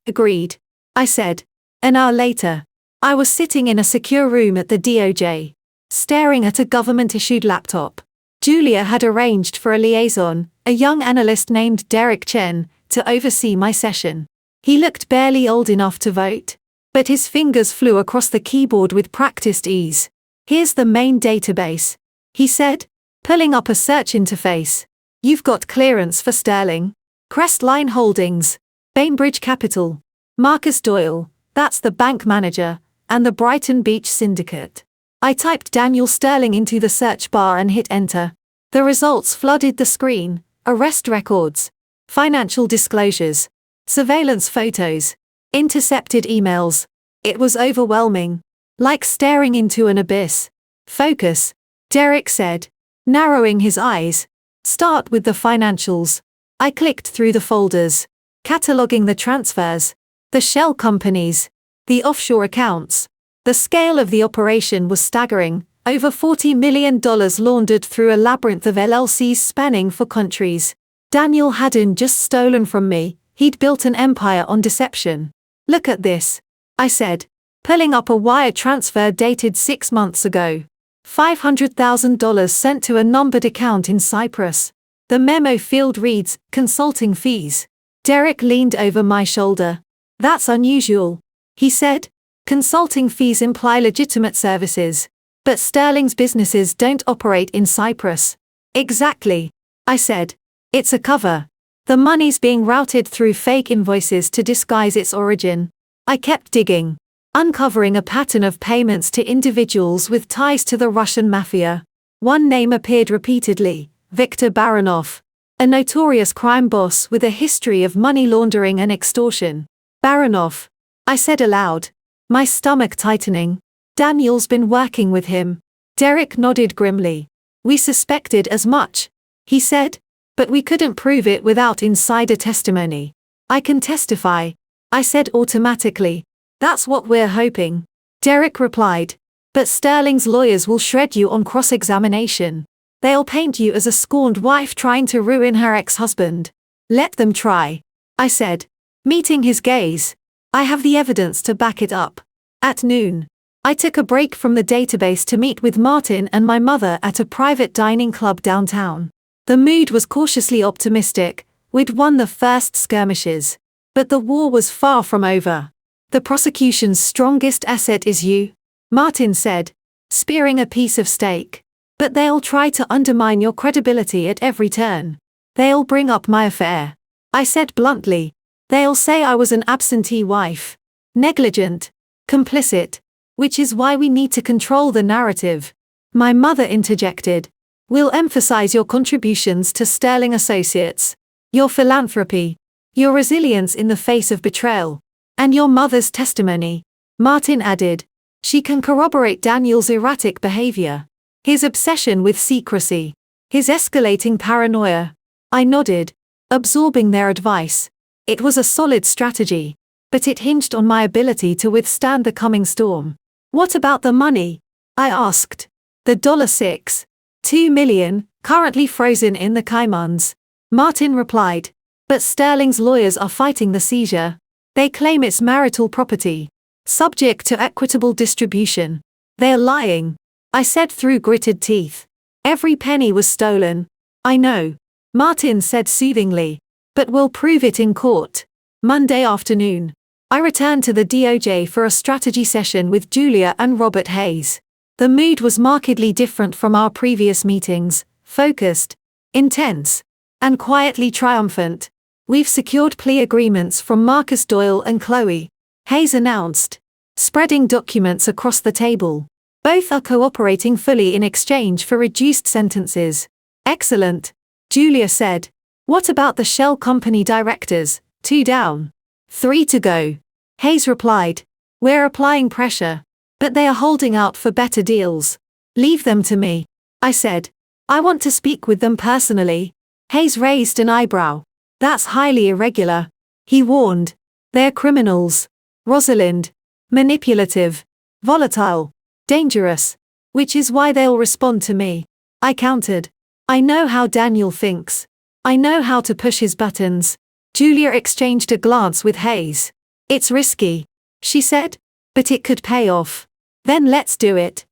I said. An hour later, I was sitting in a secure room at the DOJ, staring at a government-issued laptop. Julia had arranged for a liaison, a young analyst named Derek Chen, to oversee my session. He looked barely old enough to vote, but his fingers flew across the keyboard with practiced ease. Here's the main database, he said, pulling up a search interface. You've got clearance for Sterling, Crestline Holdings, Bainbridge Capital, Marcus Doyle, that's the bank manager, and the Brighton Beach Syndicate. I typed Daniel Sterling into the search bar and hit enter. The results flooded the screen: arrest records, financial disclosures, surveillance photos, intercepted emails. It was overwhelming, like staring into an abyss. Focus, Derek said, narrowing his eyes. Start with the financials. I clicked through the folders, cataloging the transfers, the shell companies, the offshore accounts. The scale of the operation was staggering, over $40 million laundered through a labyrinth of LLCs spanning 4 countries. Daniel hadn't just stolen from me, he'd built an empire on deception. Look at this, I said, Pulling up a wire transfer dated 6 months ago. $500,000 sent to a numbered account in Cyprus. The memo field reads, consulting fees. Derek leaned over my shoulder. That's unusual, he said. Consulting fees imply legitimate services. But Sterling's businesses don't operate in Cyprus. Exactly, I said. It's a cover. The money's being routed through fake invoices to disguise its origin. I kept digging, uncovering a pattern of payments to individuals with ties to the Russian mafia. One name appeared repeatedly, Viktor Baranov, a notorious crime boss with a history of money laundering and extortion. Baranov, I said aloud, my stomach tightening. Daniel's been working with him. Derek nodded grimly. We suspected as much, he said, but we couldn't prove it without insider testimony. I can testify, I said automatically. That's what we're hoping. Derek replied. But Sterling's lawyers will shred you on cross-examination. They'll paint you as a scorned wife trying to ruin her ex-husband. Let them try, I said, meeting his gaze. I have the evidence to back it up. At noon, I took a break from the database to meet with Martin and my mother at a private dining club downtown. The mood was cautiously optimistic. We'd won the first skirmishes. But the war was far from over. The prosecution's strongest asset is you, Martin said, spearing a piece of steak. But they'll try to undermine your credibility at every turn. They'll bring up my affair, I said bluntly. They'll say I was an absentee wife. Negligent. Complicit. Which is why we need to control the narrative. My mother interjected. We'll emphasize your contributions to Sterling Associates. Your philanthropy. Your resilience in the face of betrayal. And your mother's testimony. Martin added. She can corroborate Daniel's erratic behavior. His obsession with secrecy. His escalating paranoia. I nodded, absorbing their advice. It was a solid strategy. But it hinged on my ability to withstand the coming storm. What about the money? I asked. The $2 million, currently frozen in the Caimans. Martin replied. But Sterling's lawyers are fighting the seizure. They claim it's marital property, subject to equitable distribution. They're lying, I said through gritted teeth. Every penny was stolen. I know, Martin said soothingly. But we'll prove it in court. Monday afternoon, I returned to the DOJ for a strategy session with Julia and Robert Hayes. The mood was markedly different from our previous meetings, focused, intense, and quietly triumphant. We've secured plea agreements from Marcus Doyle and Chloe, Hayes announced, spreading documents across the table. Both are cooperating fully in exchange for reduced sentences. Excellent, Julia said. What about the shell company directors? 2 down. 3 to go. Hayes replied. We're applying pressure. But they are holding out for better deals. Leave them to me, I said. I want to speak with them personally. Hayes raised an eyebrow. That's highly irregular, he warned. They're criminals. Rosalind. Manipulative. Volatile. Dangerous. Which is why they'll respond to me. I countered. I know how Daniel thinks. I know how to push his buttons. Julia exchanged a glance with Hayes. It's risky, she said, but it could pay off. Then let's do it,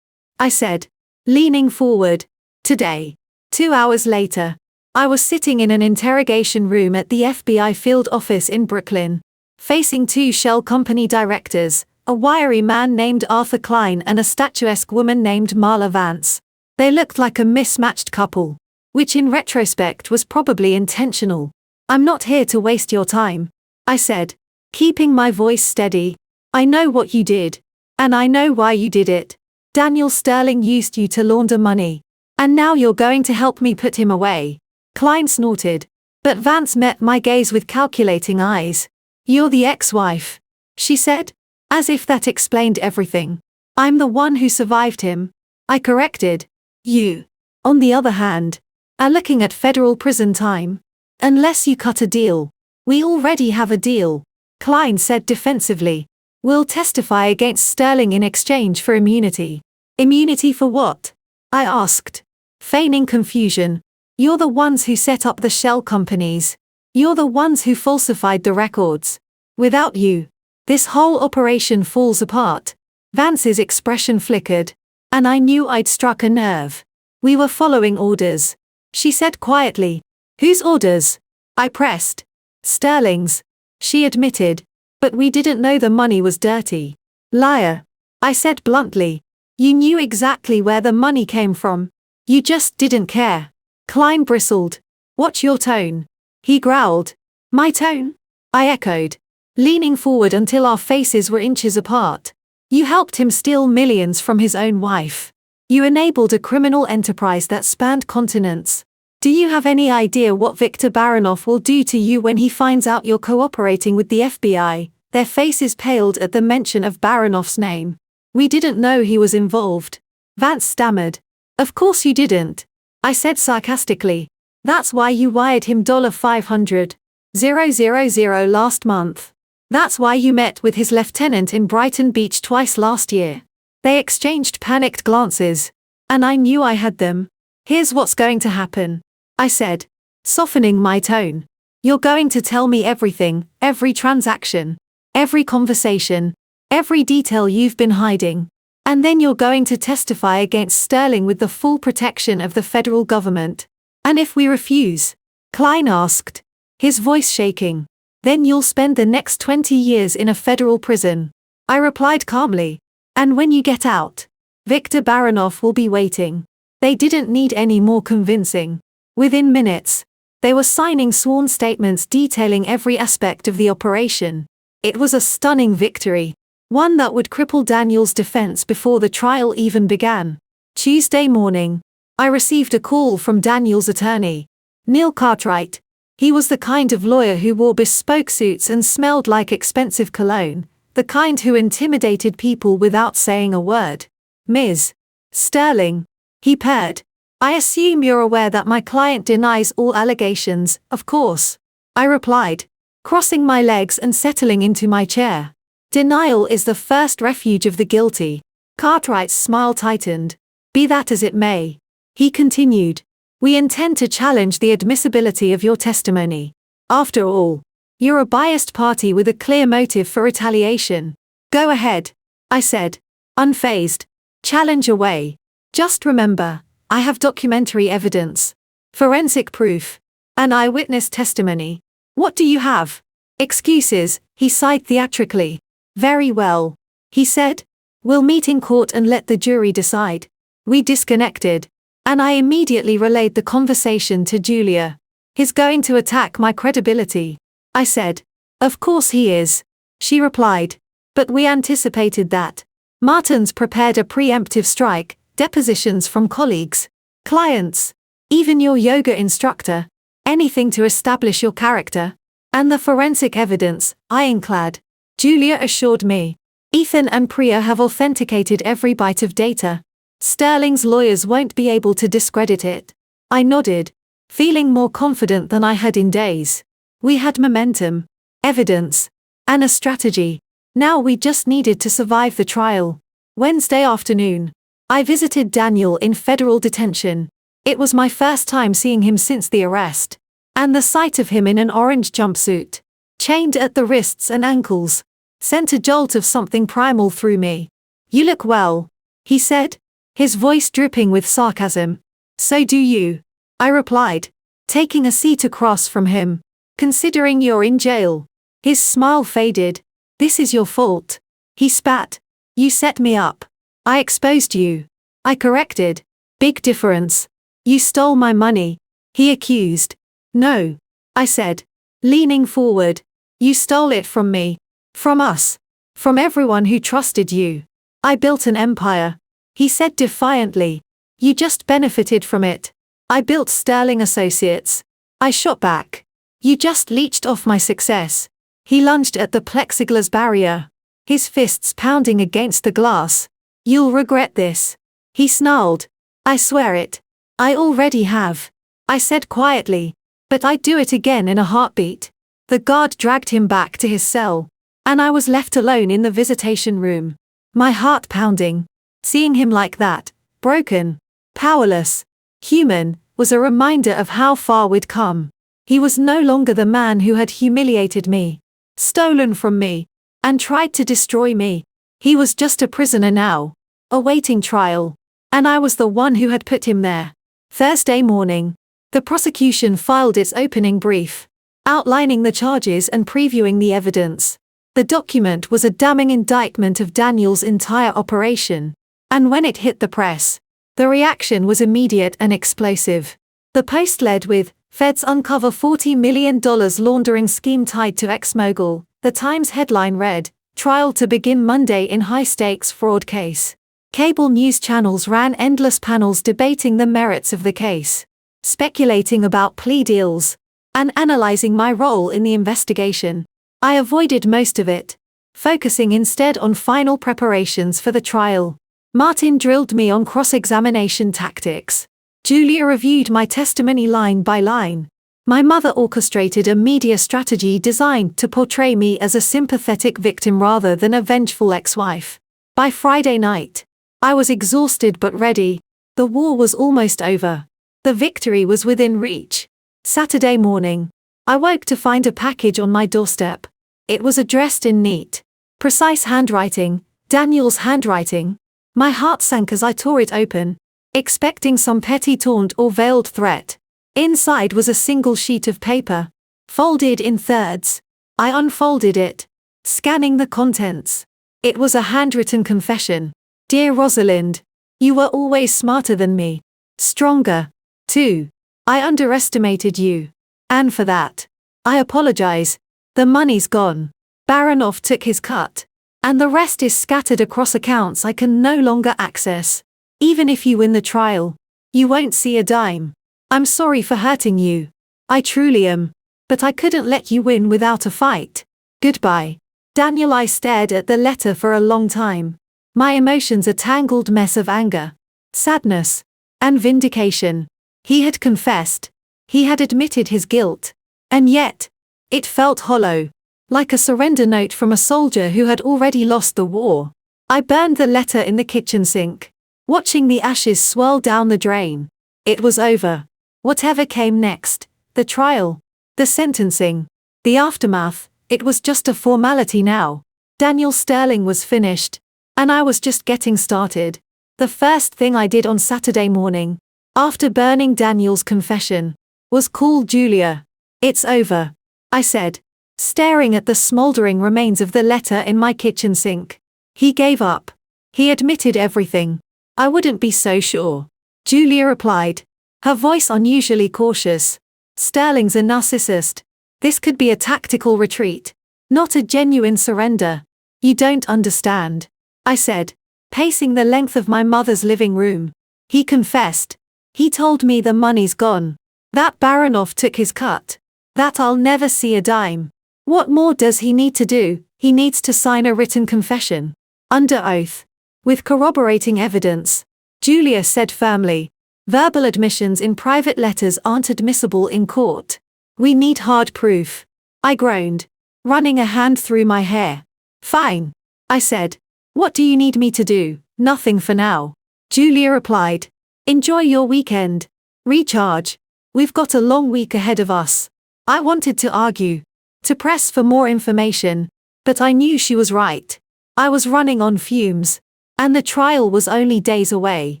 I said, leaning forward. Today, 2 hours later, I was sitting in an interrogation room at the FBI field office in Brooklyn, facing 2 shell company directors, a wiry man named Arthur Klein and a statuesque woman named Marla Vance. They looked like a mismatched couple, which in retrospect was probably intentional. I'm not here to waste your time, I said, keeping my voice steady. I know what you did. And I know why you did it. Daniel Sterling used you to launder money. And now you're going to help me put him away. Klein snorted. But Vance met my gaze with calculating eyes. You're the ex-wife, she said, as if that explained everything. I'm the one who survived him, I corrected. You, on the other hand, are looking at federal prison time. Unless you cut a deal. We already have a deal, Klein said defensively. We'll testify against Sterling in exchange for immunity. Immunity for what? I asked, feigning confusion. You're the ones who set up the shell companies. You're the ones who falsified the records. Without you, This whole operation falls apart. Vance's expression flickered. And I knew I'd struck a nerve. We were following orders, she said quietly. Whose orders? I pressed. Sterling's, she admitted. But we didn't know the money was dirty. Liar, I said bluntly. You knew exactly where the money came from. You just didn't care. Klein bristled. Watch your tone. He growled. My tone? I echoed, leaning forward until our faces were inches apart. You helped him steal millions from his own wife. You enabled a criminal enterprise that spanned continents. Do you have any idea what Viktor Baranov will do to you when he finds out you're cooperating with the FBI? Their faces paled at the mention of Baranov's name. We didn't know he was involved. Vance stammered. Of course you didn't, I said sarcastically. That's why you wired him $500,000 last month. That's why you met with his lieutenant in Brighton Beach twice last year. They exchanged panicked glances. And I knew I had them. Here's what's going to happen, I said, softening my tone. You're going to tell me everything, every transaction, every conversation, every detail you've been hiding. And then you're going to testify against Sterling with the full protection of the federal government. And if we refuse? Klein asked, his voice shaking. Then you'll spend the next 20 years in a federal prison. I replied calmly. And when you get out, Viktor Baranov will be waiting. They didn't need any more convincing. Within minutes, they were signing sworn statements detailing every aspect of the operation. It was a stunning victory, one that would cripple Daniel's defense before the trial even began. Tuesday morning, I received a call from Daniel's attorney, Neil Cartwright. He was the kind of lawyer who wore bespoke suits and smelled like expensive cologne, the kind who intimidated people without saying a word. Ms. Sterling, he purred. I assume you're aware that my client denies all allegations, of course, I replied, crossing my legs and settling into my chair. Denial is the first refuge of the guilty. Cartwright's smile tightened. Be that as it may, he continued. We intend to challenge the admissibility of your testimony. After all, you're a biased party with a clear motive for retaliation. Go ahead, I said, unfazed. Challenge away. Just remember, I have documentary evidence, forensic proof, and eyewitness testimony. What do you have? Excuses, he sighed theatrically. Very well, he said. We'll meet in court and let the jury decide. We disconnected. And I immediately relayed the conversation to Julia. He's going to attack my credibility, I said. Of course he is, she replied. But we anticipated that. Martin's prepared a preemptive strike, depositions from colleagues, clients, even your yoga instructor, anything to establish your character. And the forensic evidence, ironclad, Julia assured me. Ethan and Priya have authenticated every byte of data. Sterling's lawyers won't be able to discredit it. I nodded, feeling more confident than I had in days. We had momentum, evidence, and a strategy. Now we just needed to survive the trial. Wednesday afternoon, I visited Daniel in federal detention. It was my first time seeing him since the arrest. And the sight of him in an orange jumpsuit, chained at the wrists and ankles, sent a jolt of something primal through me. You look well, he said, his voice dripping with sarcasm. So do you, I replied, taking a seat across from him. Considering you're in jail. His smile faded. This is your fault. He spat. You set me up. I exposed you. I corrected. Big difference. You stole my money. He accused. No, I said, leaning forward. You stole it from me. From us. From everyone who trusted you. I built an empire. He said defiantly. You just benefited from it. I built Sterling Associates. I shot back. You just leached off my success. He lunged at the plexiglass barrier, his fists pounding against the glass. You'll regret this. He snarled. I swear it. I already have. I said quietly. But I'd do it again in a heartbeat. The guard dragged him back to his cell. And I was left alone in the visitation room. My heart pounding. Seeing him like that, broken, powerless, human, was a reminder of how far we'd come. He was no longer the man who had humiliated me, stolen from me, and tried to destroy me. He was just a prisoner now, awaiting trial. And I was the one who had put him there. Thursday morning, the prosecution filed its opening brief, outlining the charges and previewing the evidence. The document was a damning indictment of Daniel's entire operation. And when it hit the press, the reaction was immediate and explosive. The Post led with, "Feds uncover $40 million laundering scheme tied to ex-mogul." The Times headline read, "Trial to begin Monday in high-stakes fraud case." Cable news channels ran endless panels debating the merits of the case, speculating about plea deals, and analyzing my role in the investigation. I avoided most of it, focusing instead on final preparations for the trial. Martin drilled me on cross-examination tactics. Julia reviewed my testimony line by line. My mother orchestrated a media strategy designed to portray me as a sympathetic victim rather than a vengeful ex-wife. By Friday night, I was exhausted but ready. The war was almost over. The victory was within reach. Saturday morning, I woke to find a package on my doorstep. It was addressed in neat, precise handwriting, Daniel's handwriting. My heart sank as I tore it open, expecting some petty taunt or veiled threat. Inside was a single sheet of paper, folded in thirds. I unfolded it, scanning the contents. It was a handwritten confession. "Dear Rosalind, you were always smarter than me. Stronger, too. I underestimated you. And for that, I apologize. The money's gone. Baronoff took his cut. And the rest is scattered across accounts I can no longer access. Even if you win the trial, you won't see a dime. I'm sorry for hurting you. I truly am. But I couldn't let you win without a fight. Goodbye." Daniel. I stared at the letter for a long time. My emotions a tangled mess of anger, sadness, and vindication. He had confessed. He had admitted his guilt. And yet, it felt hollow, like a surrender note from a soldier who had already lost the war. I burned the letter in the kitchen sink, watching the ashes swirl down the drain. It was over. Whatever came next, the trial, the sentencing, the aftermath, it was just a formality now. Daniel Sterling was finished. And I was just getting started. The first thing I did on Saturday morning, after burning Daniel's confession, was call Julia. "It's over," I said, staring at the smoldering remains of the letter in my kitchen sink. "He gave up. He admitted everything." "I wouldn't be so sure," Julia replied, her voice unusually cautious. "Sterling's a narcissist. This could be a tactical retreat, not a genuine surrender. You don't understand," I said, pacing the length of my mother's living room. "He confessed. He told me the money's gone. That Baronoff took his cut. That I'll never see a dime. What more does he need to do? He needs to sign a written confession. Under oath. With corroborating evidence," Julia said firmly. "Verbal admissions in private letters aren't admissible in court. We need hard proof." I groaned, running a hand through my hair. "Fine," I said. "What do you need me to do?" "Nothing for now," Julia replied. "Enjoy your weekend. Recharge. We've got a long week ahead of us." I wanted to argue, to press for more information, but I knew she was right. I was running on fumes, and the trial was only days away.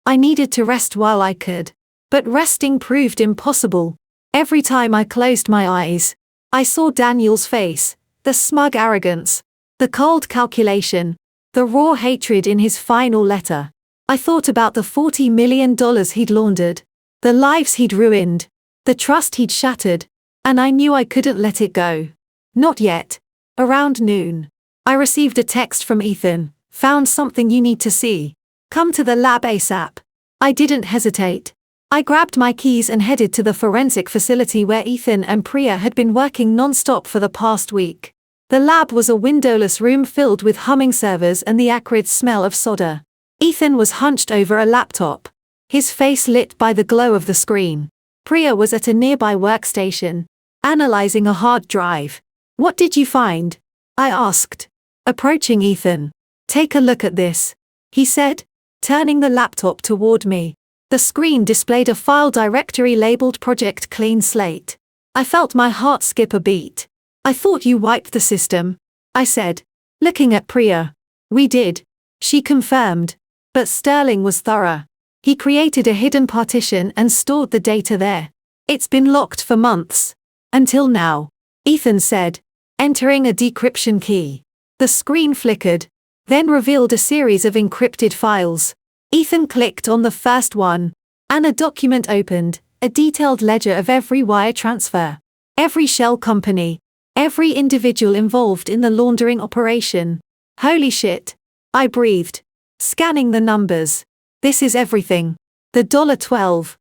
I needed to rest while I could, but resting proved impossible. Every time I closed my eyes, I saw Daniel's face, the smug arrogance, the cold calculation, the raw hatred in his final letter. I thought about the $40 million he'd laundered, the lives he'd ruined, the trust he'd shattered, and I knew I couldn't let it go. Not yet. Around noon, I received a text from Ethan. "Found something you need to see. Come to the lab ASAP." I didn't hesitate. I grabbed my keys and headed to the forensic facility where Ethan and Priya had been working non-stop for the past week. The lab was a windowless room filled with humming servers and the acrid smell of solder. Ethan was hunched over a laptop, his face lit by the glow of the screen. Priya was at a nearby workstation, analyzing a hard drive. "What did you find?" I asked, approaching Ethan. "Take a look at this," he said, turning the laptop toward me. The screen displayed a file directory labeled Project Clean Slate. I felt my heart skip a beat. "I thought you wiped the system," I said, Looking at Priya. We did. She confirmed. But Sterling was thorough. He created a hidden partition and stored the data there. It's been locked for months. Until now. Ethan said, entering a decryption key. The screen flickered, then revealed a series of encrypted files. Ethan clicked on the first one, and a document opened, a detailed ledger of every wire transfer, every shell company, every individual involved in the laundering operation. Holy shit. I breathed, scanning the numbers. This is everything. The $12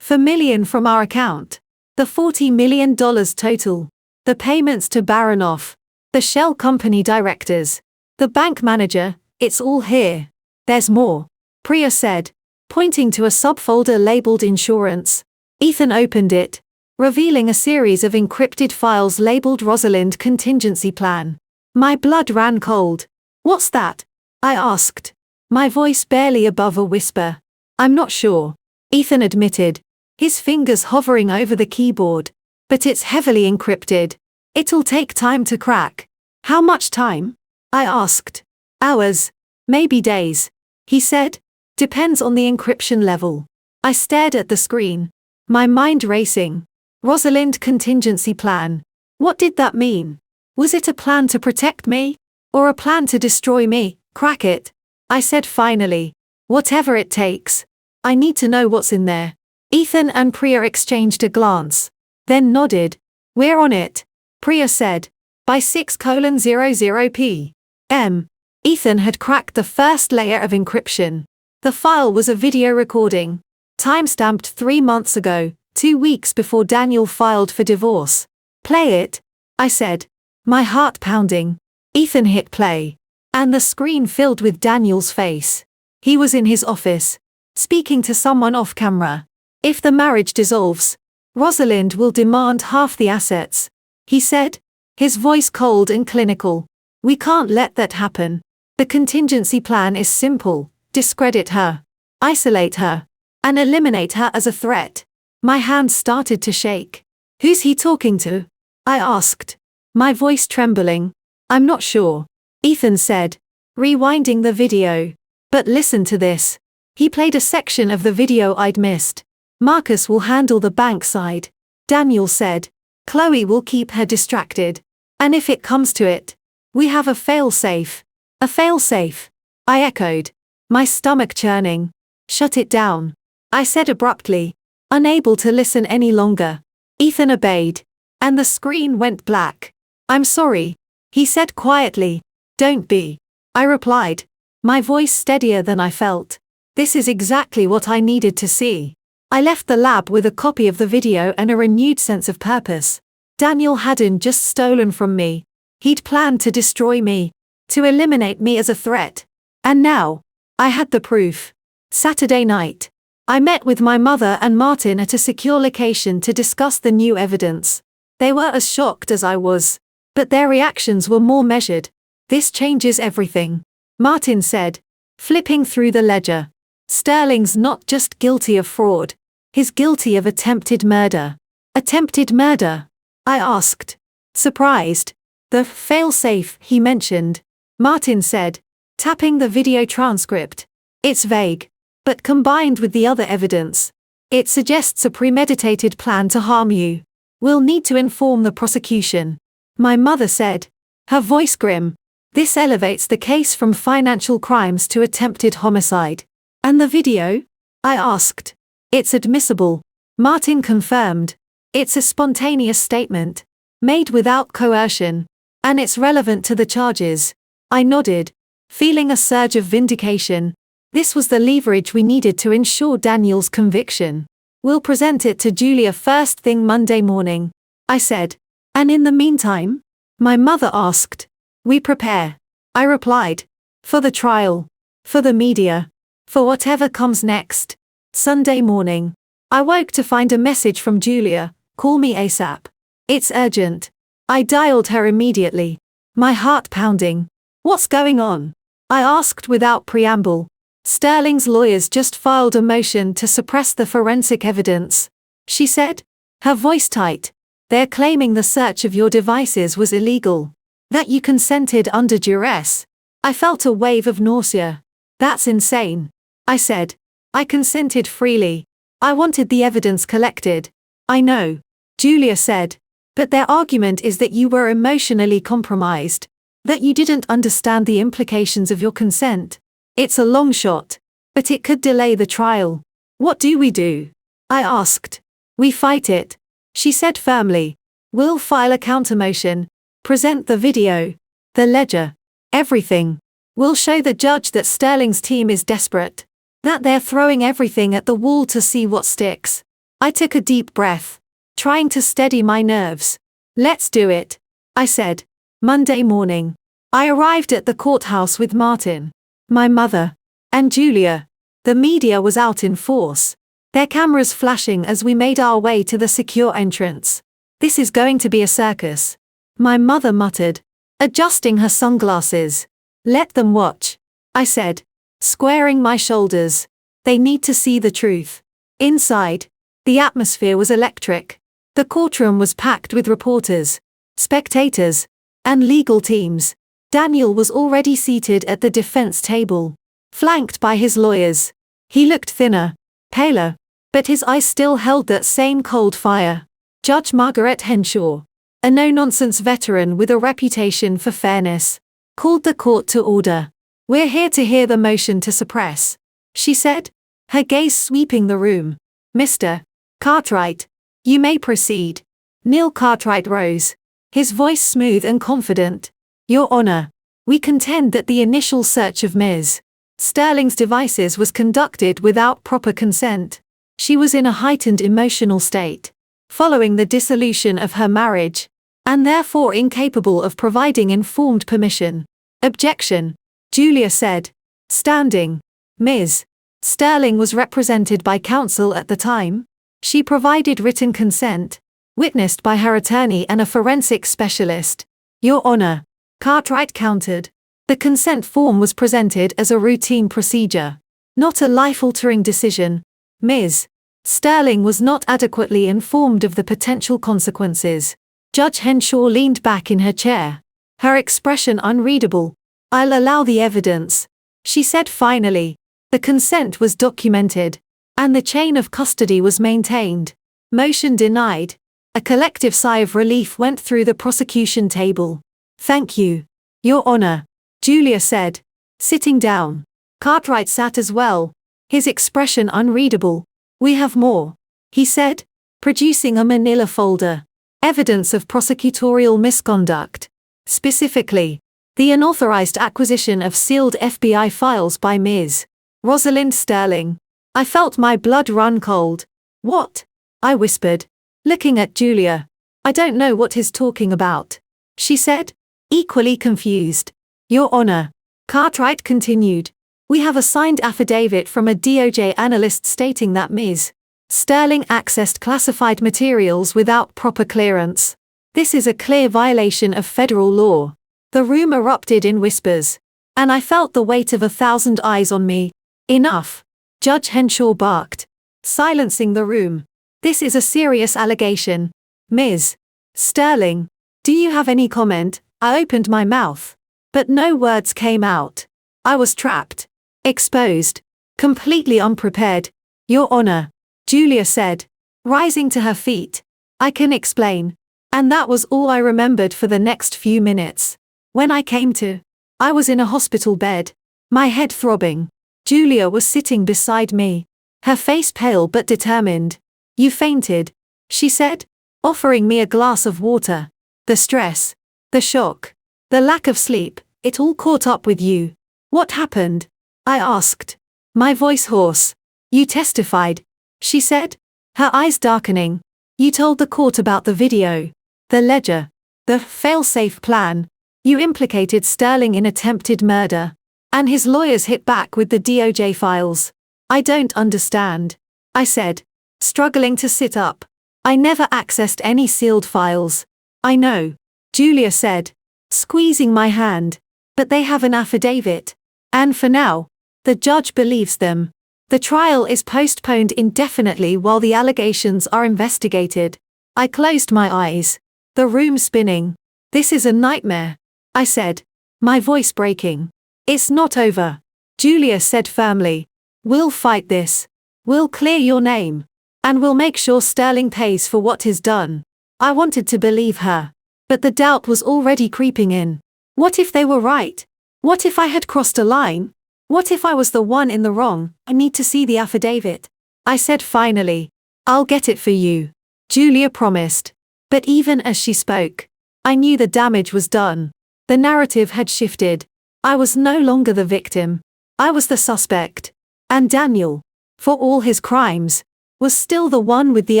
million from our account. The $40 million total. The payments to Baronoff. The shell company directors. The bank manager. It's all here. There's more. Priya said, pointing to a subfolder labeled insurance. Ethan opened it, revealing a series of encrypted files labeled Rosalind Contingency Plan. My blood ran cold. What's that? I asked, my voice barely above a whisper. I'm not sure. Ethan admitted, his fingers hovering over the keyboard. But it's heavily encrypted. It'll take time to crack. How much time? I asked. Hours. Maybe days. He said. Depends on the encryption level. I stared at the screen, my mind racing. Rosalind Contingency Plan. What did that mean? Was it a plan to protect me? Or a plan to destroy me? Crack it. I said finally. Whatever it takes. I need to know what's in there. Ethan and Priya exchanged a glance, then nodded. We're on it. Priya said. By 6:00 p.m. Ethan had cracked the first layer of encryption. The file was a video recording, time-stamped 3 months ago, 2 weeks before Daniel filed for divorce. Play it, I said, my heart pounding. Ethan hit play, and the screen filled with Daniel's face. He was in his office, speaking to someone off camera. If the marriage dissolves, Rosalind will demand half the assets, he said, his voice cold and clinical. We can't let that happen. The contingency plan is simple. Discredit her, isolate her, and eliminate her as a threat. My hands started to shake. Who's he talking to? I asked, my voice trembling. I'm not sure, Ethan said, rewinding the video. But listen to this. He played a section of the video I'd missed. Marcus will handle the bank side, Daniel said. Chloe will keep her distracted. And if it comes to it, we have a fail-safe. A fail-safe, I echoed, my stomach churning. Shut it down, I said abruptly, unable to listen any longer. Ethan obeyed, and the screen went black. I'm sorry, he said quietly. Don't be, I replied, my voice steadier than I felt. This is exactly what I needed to see. I left the lab with a copy of the video and a renewed sense of purpose. Daniel hadn't just stolen from me. He'd planned to destroy me, to eliminate me as a threat. And now, I had the proof. Saturday night, I met with my mother and Martin at a secure location to discuss the new evidence. They were as shocked as I was, but their reactions were more measured. This changes everything, Martin said, flipping through the ledger. Sterling's not just guilty of fraud, he's guilty of attempted murder. Attempted murder? I asked, surprised. The fail-safe he mentioned, Martin said, tapping the video transcript. It's vague, but combined with the other evidence, it suggests a premeditated plan to harm you. We'll need to inform the prosecution, my mother said, her voice grim. This elevates the case from financial crimes to attempted homicide. And the video? I asked. It's admissible, Martin confirmed. It's a spontaneous statement, made without coercion, and it's relevant to the charges. I nodded, feeling a surge of vindication. This was the leverage we needed to ensure Daniel's conviction. We'll present it to Julia first thing Monday morning, I said. And in the meantime? My mother asked. We prepare, I replied. For the trial. For the media. For whatever comes next. Sunday morning, I woke to find a message from Julia. Call me ASAP. It's urgent. I dialed her immediately, my heart pounding. What's going on? I asked without preamble. Sterling's lawyers just filed a motion to suppress the forensic evidence, she said, her voice tight. They're claiming the search of your devices was illegal. That you consented under duress. I felt a wave of nausea. That's insane. I said. I consented freely. I wanted the evidence collected. I know. Julia said. But their argument is that you were emotionally compromised. That you didn't understand the implications of your consent. It's a long shot. But it could delay the trial. What do we do? I asked. We fight it. She said firmly. We'll file a countermotion. Present the video. The ledger. Everything. We'll show the judge that Sterling's team is desperate. That they're throwing everything at the wall to see what sticks. I took a deep breath, trying to steady my nerves. Let's do it, I said. Monday morning. I arrived at the courthouse with Martin, my mother, and Julia. The media was out in force, their cameras flashing as we made our way to the secure entrance. This is going to be a circus, my mother muttered, adjusting her sunglasses. Let them watch, I said, squaring my shoulders. They need to see the truth. Inside, the atmosphere was electric. The courtroom was packed with reporters, spectators, and legal teams. Daniel was already seated at the defense table, flanked by his lawyers. He looked thinner, paler, but his eyes still held that same cold fire. Judge Margaret Henshaw, a no-nonsense veteran with a reputation for fairness, called the court to order. We're here to hear the motion to suppress, she said, her gaze sweeping the room. Mr. Cartwright, you may proceed. Neil Cartwright rose, his voice smooth and confident. Your Honor, we contend that the initial search of Ms. Sterling's devices was conducted without proper consent. She was in a heightened emotional state, following the dissolution of her marriage, and therefore incapable of providing informed permission. Objection, Julia said, standing. Ms. Sterling was represented by counsel at the time. She provided written consent, witnessed by her attorney and a forensic specialist. Your Honor, Cartwright countered. The consent form was presented as a routine procedure, not a life-altering decision. Ms. Sterling was not adequately informed of the potential consequences. Judge Henshaw leaned back in her chair, her expression unreadable. I'll allow the evidence, she said finally. The consent was documented, and the chain of custody was maintained. Motion denied. A collective sigh of relief went through the prosecution table. Thank you, Your Honor, Julia said, sitting down. Cartwright sat as well, his expression unreadable. We have more, he said, producing a manila folder. Evidence of prosecutorial misconduct. Specifically, the unauthorized acquisition of sealed FBI files by Ms. Rosalind Sterling. I felt my blood run cold. What? I whispered, looking at Julia. I don't know what he's talking about, she said, equally confused. Your Honor, Cartwright continued. We have a signed affidavit from a DOJ analyst stating that Ms. Sterling accessed classified materials without proper clearance. This is a clear violation of federal law. The room erupted in whispers, and I felt the weight of 1,000 eyes on me. Enough, Judge Henshaw barked, silencing the room. This is a serious allegation. Ms. Sterling, do you have any comment? I opened my mouth, but no words came out. I was trapped, exposed, completely unprepared. Your Honor, Julia said, rising to her feet. I can explain. And that was all I remembered for the next few minutes. When I came to, I was in a hospital bed, my head throbbing. Julia was sitting beside me, her face pale but determined. You fainted, she said, offering me a glass of water. The stress, the shock, the lack of sleep, it all caught up with you. What happened? I asked, my voice hoarse. You testified, she said, her eyes darkening. You told the court about the video, the ledger, the fail-safe plan. You implicated Sterling in attempted murder, and his lawyers hit back with the DOJ files. I don't understand, I said, struggling to sit up. I never accessed any sealed files. I know, Julia said, squeezing my hand, but they have an affidavit, and for now, the judge believes them. The trial is postponed indefinitely while the allegations are investigated. I closed my eyes, the room spinning. This is a nightmare. I said, my voice breaking. It's not over. Julia said firmly. We'll fight this. We'll clear your name. And we'll make sure Sterling pays for what is done. I wanted to believe her. But the doubt was already creeping in. What if they were right? What if I had crossed a line? What if I was the one in the wrong? I need to see the affidavit. I said finally. I'll get it for you. Julia promised. But even as she spoke, I knew the damage was done. The narrative had shifted. I was no longer the victim. I was the suspect. And Daniel, for all his crimes, was still the one with the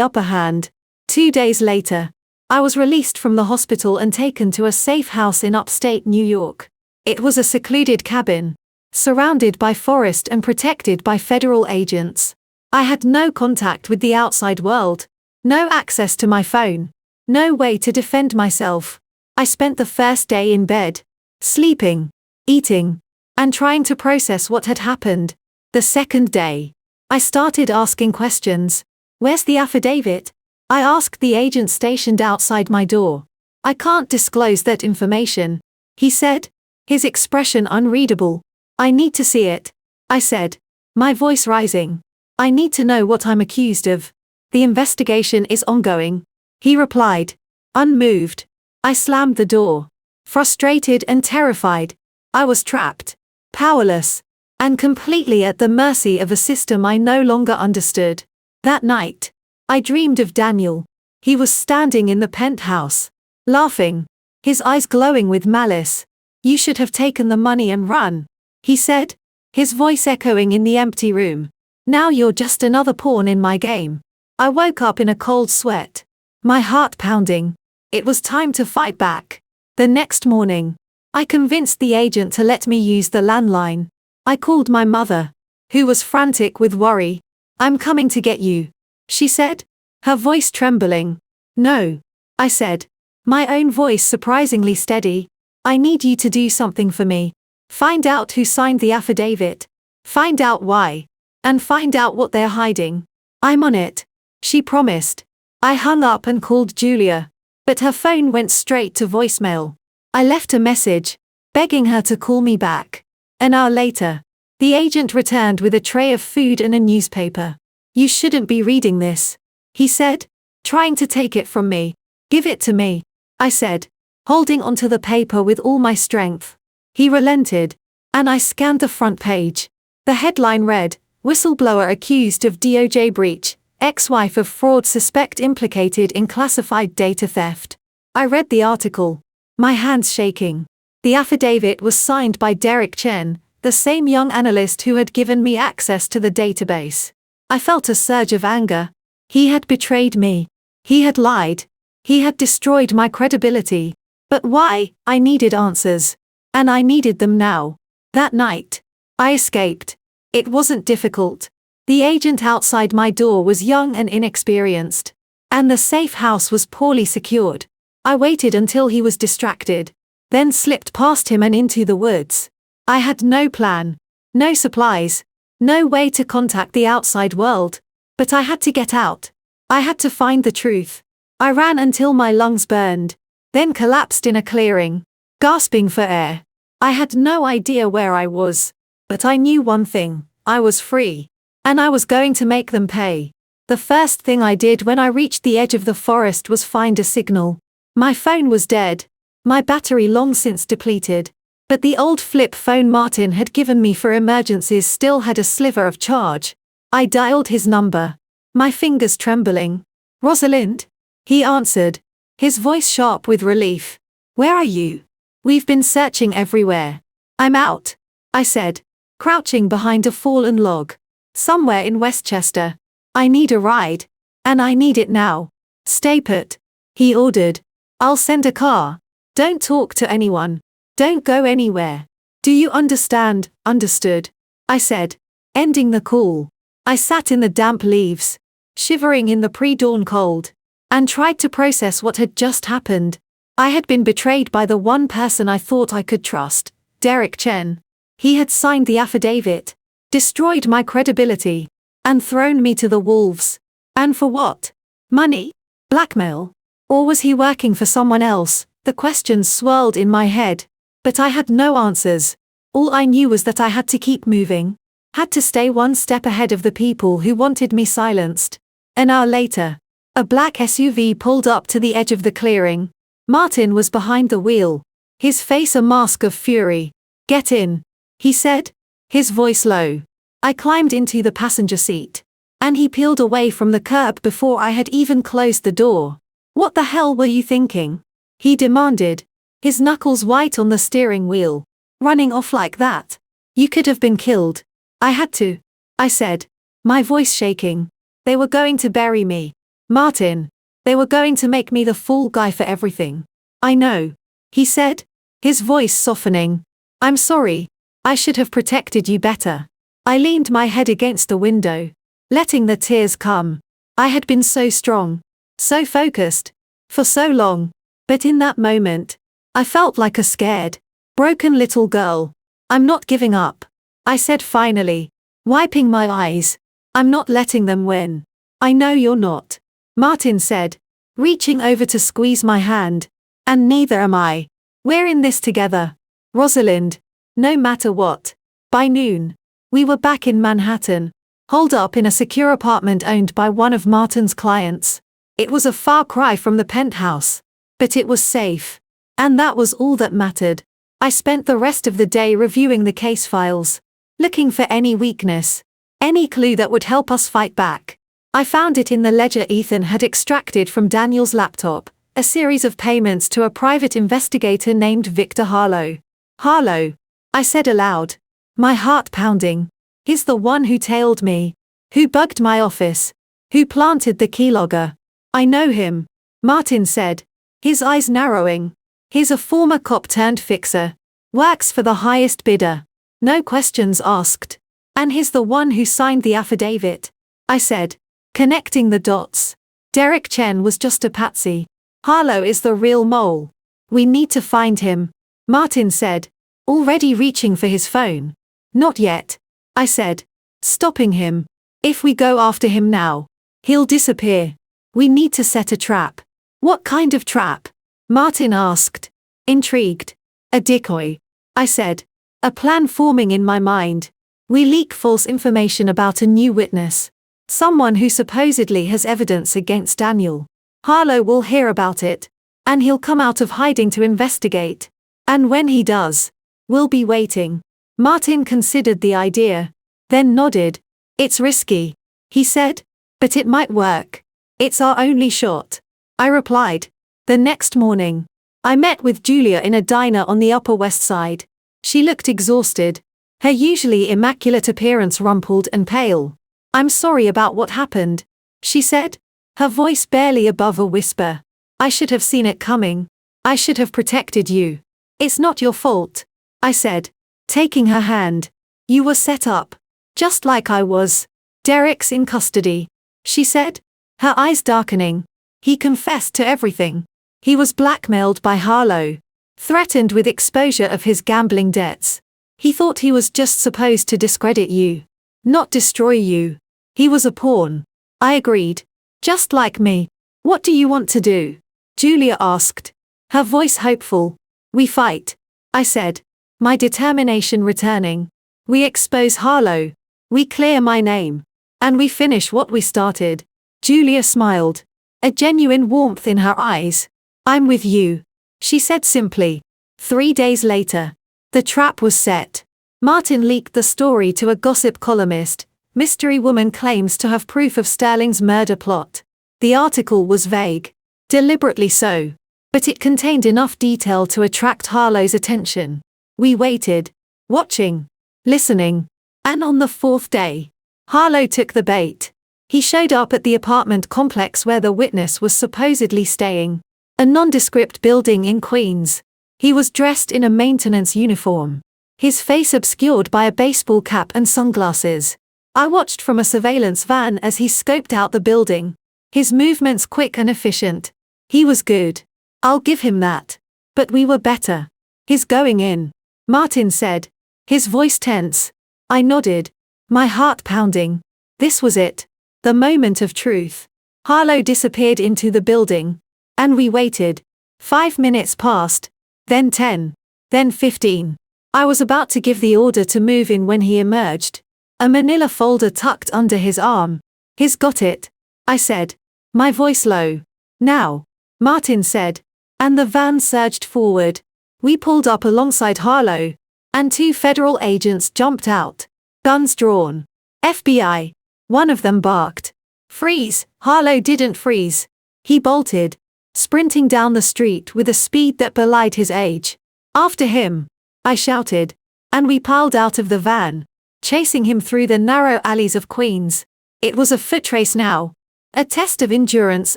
upper hand. 2 days later, I was released from the hospital and taken to a safe house in upstate New York. It was a secluded cabin, surrounded by forest and protected by federal agents. I had no contact with the outside world, no access to my phone, no way to defend myself. I spent the first day in bed, sleeping, eating, and trying to process what had happened. The second day, I started asking questions. Where's the affidavit? I asked the agent stationed outside my door. I can't disclose that information, he said, his expression unreadable. I need to see it, I said, my voice rising. I need to know what I'm accused of. The investigation is ongoing, he replied, unmoved. I slammed the door. Frustrated and terrified, I was trapped, powerless, and completely at the mercy of a system I no longer understood. That night, I dreamed of Daniel. He was standing in the penthouse, laughing, his eyes glowing with malice. You should have taken the money and run, he said, his voice echoing in the empty room. Now you're just another pawn in my game. I woke up in a cold sweat, my heart pounding. It was time to fight back. The next morning, I convinced the agent to let me use the landline. I called my mother, who was frantic with worry. I'm coming to get you, she said, her voice trembling. No, I said, my own voice surprisingly steady. I need you to do something for me. Find out who signed the affidavit. Find out why. And find out what they're hiding. I'm on it, she promised. I hung up and called Julia, but her phone went straight to voicemail. I left a message, begging her to call me back. An hour later, the agent returned with a tray of food and a newspaper. You shouldn't be reading this, he said, trying to take it from me. Give it to me, I said, holding onto the paper with all my strength. He relented, and I scanned the front page. The headline read, Whistleblower accused of DOJ breach, ex-wife of fraud suspect implicated in classified data theft. I read the article, my hands shaking. The affidavit was signed by Derek Chen, the same young analyst who had given me access to the database. I felt a surge of anger. He had betrayed me. He had lied. He had destroyed my credibility. But why? I needed answers. And I needed them now. That night, I escaped. It wasn't difficult. The agent outside my door was young and inexperienced. And the safe house was poorly secured. I waited until he was distracted, then slipped past him and into the woods. I had no plan, no supplies, no way to contact the outside world. But I had to get out. I had to find the truth. I ran until my lungs burned, then collapsed in a clearing, gasping for air. I had no idea where I was, but I knew one thing: I was free. And I was going to make them pay. The first thing I did when I reached the edge of the forest was find a signal. My phone was dead, my battery long since depleted. But the old flip phone Martin had given me for emergencies still had a sliver of charge. I dialed his number, my fingers trembling. Rosalind? He answered, his voice sharp with relief. Where are you? We've been searching everywhere. I'm out, I said, crouching behind a fallen log. Somewhere in Westchester. I need a ride. And I need it now. Stay put, he ordered. I'll send a car. Don't talk to anyone. Don't go anywhere. Do you understand? Understood, I said, ending the call. I sat in the damp leaves, shivering in the pre-dawn cold, and tried to process what had just happened. I had been betrayed by the one person I thought I could trust, Derek Chen. He had signed the affidavit, destroyed my credibility, and thrown me to the wolves. And for what? Money? Blackmail? Or was he working for someone else? The questions swirled in my head. But I had no answers. All I knew was that I had to keep moving. Had to stay one step ahead of the people who wanted me silenced. An hour later, a black SUV pulled up to the edge of the clearing. Martin was behind the wheel, his face a mask of fury. "Get in," he said, his voice low. I climbed into the passenger seat. And he peeled away from the curb before I had even closed the door. "What the hell were you thinking?" he demanded, his knuckles white on the steering wheel. "Running off like that? You could have been killed." "I had to," I said, my voice shaking. "They were going to bury me. Martin. They were going to make me the fall guy for everything." "I know," he said, his voice softening. "I'm sorry. I should have protected you better." I leaned my head against the window, letting the tears come. I had been so strong, so focused, for so long. But in that moment, I felt like a scared, broken little girl. "I'm not giving up," I said finally, wiping my eyes. "I'm not letting them win." "I know you're not," Martin said, reaching over to squeeze my hand. "And neither am I. We're in this together, Rosalind. No matter what." By noon, we were back in Manhattan, holed up in a secure apartment owned by one of Martin's clients. It was a far cry from the penthouse, but it was safe. And that was all that mattered. I spent the rest of the day reviewing the case files, looking for any weakness, any clue that would help us fight back. I found it in the ledger Ethan had extracted from Daniel's laptop, a series of payments to a private investigator named Victor Harlow. "Harlow," I said aloud, my heart pounding. "He's the one who tailed me, who bugged my office, who planted the keylogger." "I know him," Martin said, his eyes narrowing. "He's a former cop turned fixer. Works for the highest bidder. No questions asked. And he's the one who signed the affidavit," I said, connecting the dots. "Derek Chen was just a patsy. Harlow is the real mole. We need to find him," Martin said, already reaching for his phone. "Not yet," I said, stopping him. "If we go after him now, he'll disappear. We need to set a trap." "What kind of trap?" Martin asked, intrigued. "A decoy," I said, a plan forming in my mind. "We leak false information about a new witness, someone who supposedly has evidence against Daniel. Harlow will hear about it, and he'll come out of hiding to investigate. And when he does, we'll be waiting." Martin considered the idea, then nodded. "It's risky," he said, "but it might work. It's our only shot," I replied. The next morning, I met with Julia in a diner on the Upper West Side. She looked exhausted, her usually immaculate appearance rumpled and pale. "I'm sorry about what happened," she said, her voice barely above a whisper. "I should have seen it coming. I should have protected you." "It's not your fault," I said, taking her hand. "You were set up, just like I was." "Derek's in custody," she said, her eyes darkening. "He confessed to everything. He was blackmailed by Harlow, threatened with exposure of his gambling debts. He thought he was just supposed to discredit you, not destroy you. He was a pawn." I agreed. "Just like me. What do you want to do?" Julia asked, her voice hopeful. "We fight," I said, my determination returning. "We expose Harlow. We clear my name. And we finish what we started." Julia smiled, a genuine warmth in her eyes. "I'm with you," she said simply. 3 days later, the trap was set. Martin leaked the story to a gossip columnist. Mystery woman claims to have proof of Sterling's murder plot. The article was vague, deliberately so, but it contained enough detail to attract Harlow's attention. We waited, watching, listening, and on the 4th day, Harlow took the bait. He showed up at the apartment complex where the witness was supposedly staying, a nondescript building in Queens. He was dressed in a maintenance uniform, his face obscured by a baseball cap and sunglasses. I watched from a surveillance van as he scoped out the building, his movements quick and efficient. He was good. I'll give him that. But we were better. "He's going in," Martin said, his voice tense. I nodded, my heart pounding. This was it. The moment of truth. Harlow disappeared into the building. And we waited. 5 minutes passed. Then 10. then 15. I was about to give the order to move in when he emerged, a manila folder tucked under his arm. He's got it, I said, my voice low. Now, Martin said, and the van surged forward. We pulled up alongside Harlow, and 2 federal agents jumped out, guns drawn. FBI. One of them barked. Freeze! Harlow didn't freeze. He bolted, sprinting down the street with a speed that belied his age. After him, I shouted, and we piled out of the van, chasing him through the narrow alleys of Queens. It was a foot race now, a test of endurance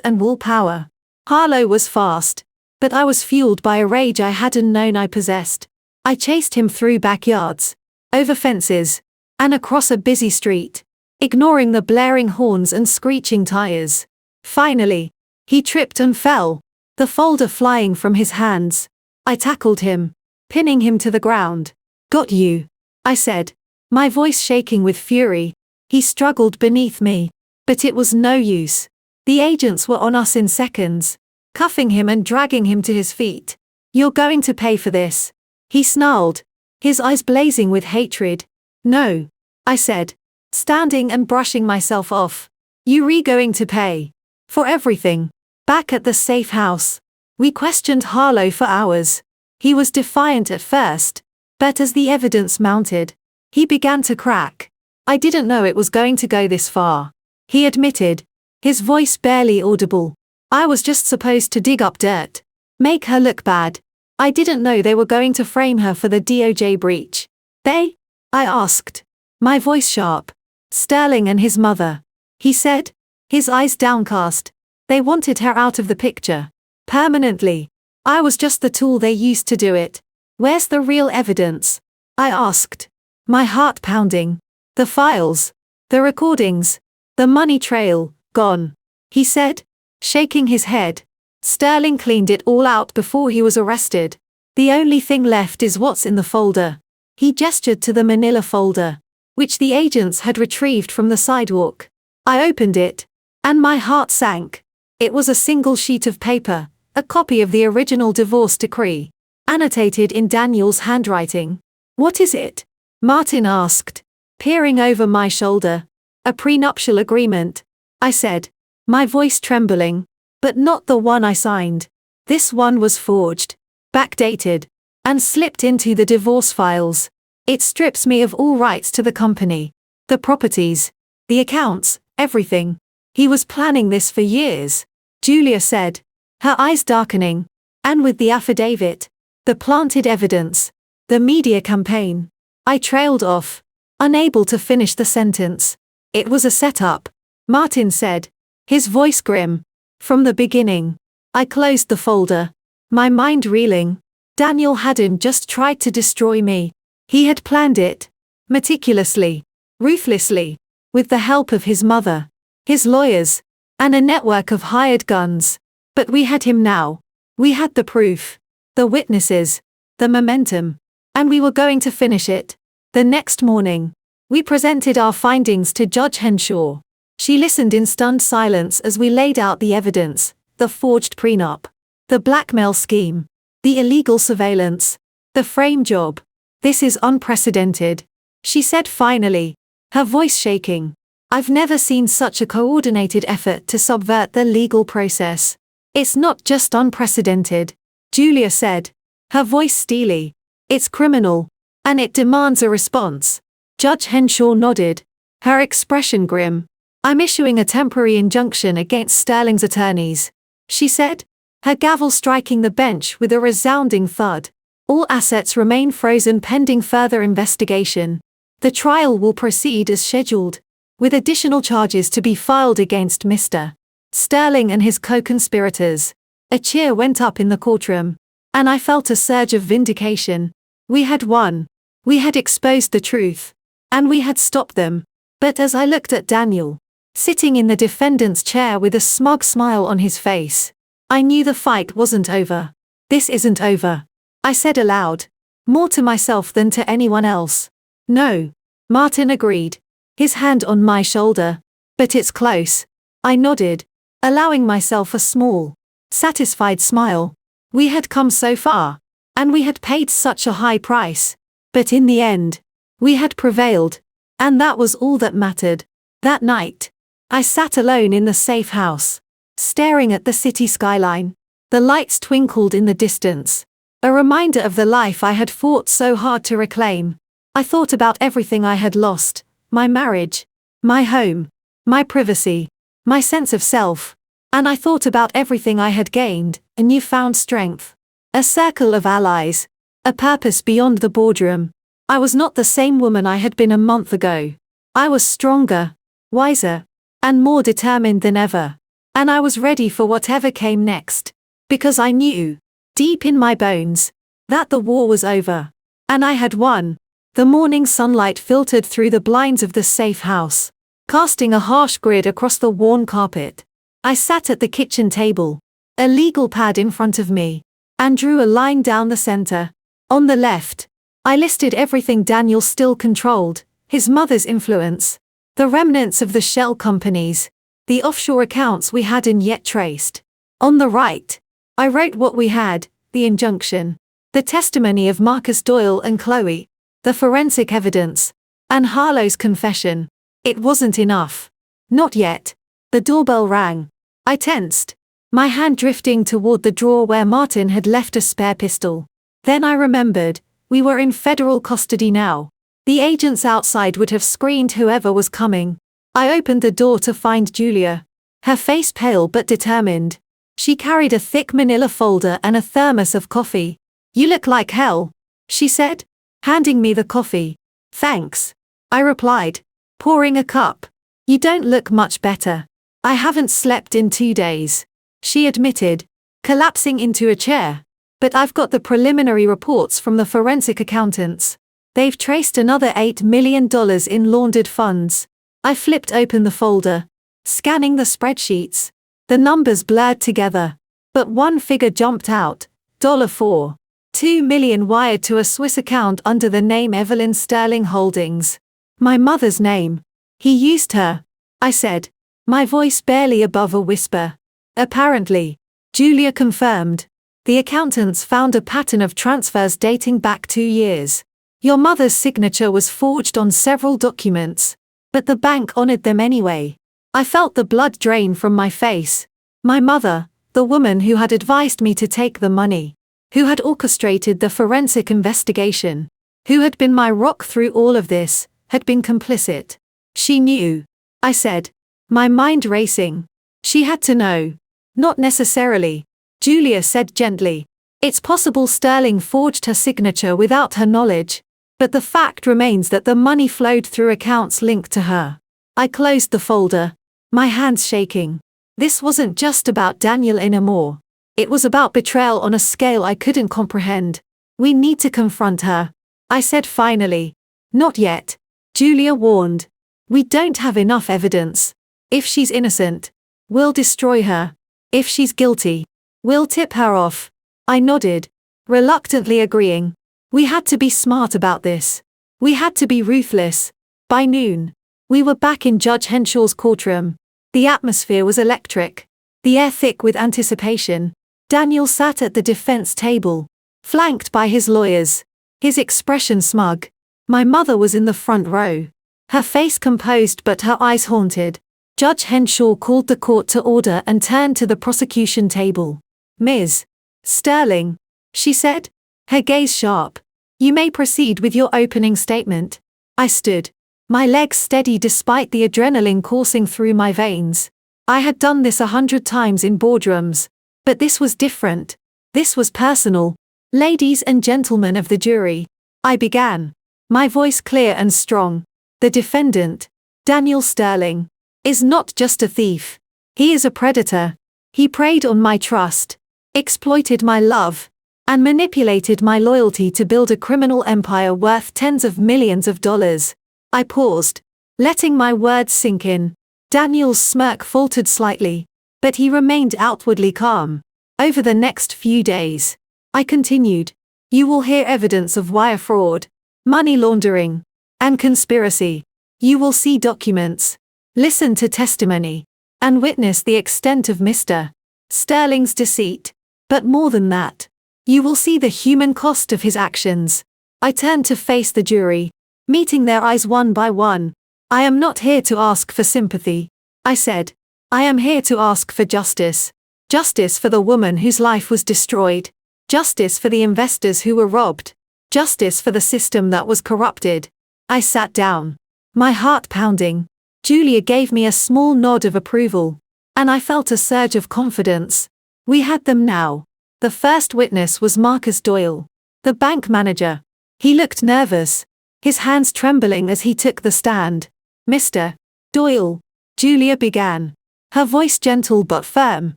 and willpower. Harlow was fast, but I was fueled by a rage I hadn't known I possessed. I chased him through backyards, over fences, and across a busy street, ignoring the blaring horns and screeching tires. Finally, he tripped and fell, the folder flying from his hands. I tackled him, pinning him to the ground. Got you, I said, my voice shaking with fury. He struggled beneath me, but it was no use. The agents were on us in seconds, cuffing him and dragging him to his feet. You're going to pay for this, he snarled, his eyes blazing with hatred. No, I said, standing and brushing myself off. You're going to pay for everything. Back at the safe house, we questioned Harlow for hours. He was defiant at first, but as the evidence mounted, he began to crack. I didn't know it was going to go this far, he admitted, his voice barely audible. I was just supposed to dig up dirt, make her look bad. I didn't know they were going to frame her for the DOJ breach. They? I asked, my voice sharp. Sterling and his mother, he said, his eyes downcast. They wanted her out of the picture. Permanently. I was just the tool they used to do it. Where's the real evidence? I asked, my heart pounding. The files, the recordings, the money trail, gone, he said, shaking his head. Sterling cleaned it all out before he was arrested. The only thing left is what's in the folder. He gestured to the manila folder, which the agents had retrieved from the sidewalk. I opened it, and my heart sank. It was a single sheet of paper, a copy of the original divorce decree, annotated in Daniel's handwriting. What is it? Martin asked, peering over my shoulder. A prenuptial agreement, I said, my voice trembling, but not the one I signed. This one was forged, backdated, and slipped into the divorce files. It strips me of all rights to the company, the properties, the accounts, everything. He was planning this for years, Julia said, her eyes darkening. And with the affidavit, the planted evidence, the media campaign. I trailed off, unable to finish the sentence. It was a setup, Martin said, his voice grim. From the beginning. I closed the folder, my mind reeling. Daniel hadn't just tried to destroy me. He had planned it, meticulously, ruthlessly, with the help of his mother, his lawyers, and a network of hired guns. But we had him now. We had the proof, the witnesses, the momentum, and we were going to finish it. The next morning, we presented our findings to Judge Henshaw. She listened in stunned silence as we laid out the evidence, the forged prenup, the blackmail scheme, the illegal surveillance, the frame job. This is unprecedented, she said finally, her voice shaking. I've never seen such a coordinated effort to subvert the legal process. It's not just unprecedented, Julia said, her voice steely. It's criminal, and it demands a response. Judge Henshaw nodded, her expression grim. I'm issuing a temporary injunction against Sterling's attorneys, she said, her gavel striking the bench with a resounding thud. All assets remain frozen pending further investigation. The trial will proceed as scheduled, with additional charges to be filed against Mr. Sterling and his co-conspirators. A cheer went up in the courtroom, and I felt a surge of vindication. We had won. We had exposed the truth, and we had stopped them. But as I looked at Daniel, sitting in the defendant's chair with a smug smile on his face, I knew the fight wasn't over. This isn't over, I said aloud, more to myself than to anyone else. No, Martin agreed, his hand on my shoulder. But it's close. I nodded, allowing myself a small, satisfied smile. We had come so far. And we had paid such a high price. But in the end, we had prevailed. And that was all that mattered. That night, I sat alone in the safe house, staring at the city skyline. The lights twinkled in the distance, a reminder of the life I had fought so hard to reclaim. I thought about everything I had lost, my marriage, my home, my privacy, my sense of self. And I thought about everything I had gained, a newfound strength, a circle of allies, a purpose beyond the boardroom. I was not the same woman I had been a month ago. I was stronger, wiser, and more determined than ever. And I was ready for whatever came next. Because I knew, deep in my bones, that the war was over. And I had won. The morning sunlight filtered through the blinds of the safe house, casting a harsh grid across the worn carpet. I sat at the kitchen table, a legal pad in front of me, and drew a line down the center. On the left, I listed everything Daniel still controlled, his mother's influence, the remnants of the shell companies, the offshore accounts we hadn't yet traced. On the right, I wrote what we had, the injunction, the testimony of Marcus Doyle and Chloe, the forensic evidence, and Harlow's confession. It wasn't enough. Not yet. The doorbell rang. I tensed, my hand drifting toward the drawer where Martin had left a spare pistol. Then I remembered, we were in federal custody now. The agents outside would have screened whoever was coming. I opened the door to find Julia, her face pale but determined. She carried a thick manila folder and a thermos of coffee. "You look like hell," she said, handing me the coffee. "Thanks," I replied, pouring a cup. "You don't look much better." "I haven't slept in 2 days," she admitted, collapsing into a chair. "But I've got the preliminary reports from the forensic accountants. They've traced another $8 million in laundered funds." I flipped open the folder, scanning the spreadsheets. The numbers blurred together. But one figure jumped out, $4.2 million wired to a Swiss account under the name Evelyn Sterling Holdings. My mother's name. "He used her," I said, my voice barely above a whisper. "Apparently," Julia confirmed. "The accountants found a pattern of transfers dating back 2 years. Your mother's signature was forged on several documents, but the bank honored them anyway." I felt the blood drain from my face. My mother, the woman who had advised me to take the money, who had orchestrated the forensic investigation, who had been my rock through all of this, had been complicit. She knew, I said, my mind racing. "She had to know." "Not necessarily," Julia said gently. "It's possible Sterling forged her signature without her knowledge, but the fact remains that the money flowed through accounts linked to her." I closed the folder, my hands shaking. This wasn't just about Daniel anymore. It was about betrayal on a scale I couldn't comprehend. "We need to confront her," I said finally. "Not yet," Julia warned. "We don't have enough evidence. If she's innocent, we'll destroy her. If she's guilty, we'll tip her off." I nodded, reluctantly agreeing. We had to be smart about this. We had to be ruthless. By noon, we were back in Judge Henshaw's courtroom. The atmosphere was electric, the air thick with anticipation. Daniel sat at the defense table, flanked by his lawyers, his expression smug. My mother was in the front row, her face composed but her eyes haunted. Judge Henshaw called the court to order and turned to the prosecution table. "Ms. Sterling," she said, her gaze sharp, "you may proceed with your opening statement." I stood, my legs steady despite the adrenaline coursing through my veins. I had done this 100 times in boardrooms, but this was different. This was personal. "Ladies and gentlemen of the jury," I began, my voice clear and strong. "The defendant, Daniel Sterling, is not just a thief. He is a predator. He preyed on my trust, exploited my love, and manipulated my loyalty to build a criminal empire worth tens of millions of dollars." I paused, letting my words sink in. Daniel's smirk faltered slightly, but he remained outwardly calm. "Over the next few days," I continued, "you will hear evidence of wire fraud, money laundering, and conspiracy. You will see documents, listen to testimony, and witness the extent of Mr. Sterling's deceit. But more than that, You will see the human cost of his actions. I turned to face the jury, meeting their eyes one by one. I am not here to ask for sympathy, I said. I am here to ask for justice. Justice for the woman whose life was destroyed. Justice for the investors who were robbed. Justice for the system that was corrupted. I sat down, my heart pounding. Julia gave me a small nod of approval, and I felt a surge of confidence. We had them now. The first witness was Marcus Doyle, the bank manager. He looked nervous, his hands trembling as he took the stand. Mr. Doyle, Julia began, her voice gentle but firm.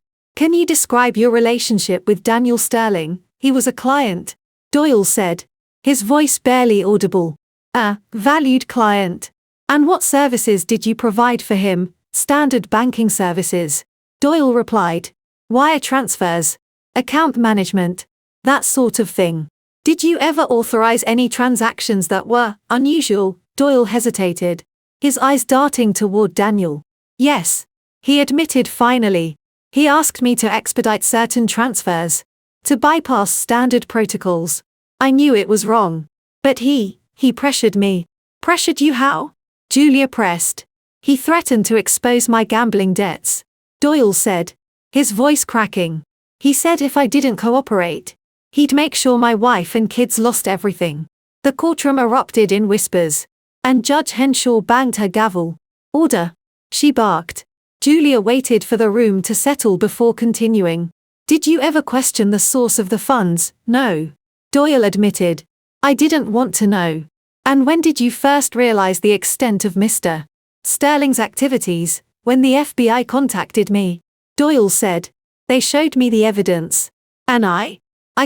Can you describe your relationship with Daniel Sterling? He was a client, Doyle said, his voice barely audible. A valued client. And what services did you provide for him? Standard banking services, Doyle replied. Wire transfers, account management, that sort of thing. Did you ever authorize any transactions that were unusual? Doyle hesitated, his eyes darting toward Daniel. Yes, he admitted finally. He asked me to expedite certain transfers, to bypass standard protocols. I knew it was wrong. But he pressured me. Pressured you how? Julia pressed. He threatened to expose my gambling debts, Doyle said, his voice cracking. He said if I didn't cooperate, he'd make sure my wife and kids lost everything. The courtroom erupted in whispers, and Judge Henshaw banged her gavel. Order, she barked. Julia waited for the room to settle before continuing. Did you ever question the source of the funds? No, Doyle admitted. I didn't want to know. And when did you first realize the extent of Mr. Sterling's activities? When the FBI contacted me, Doyle said. They showed me the evidence. And I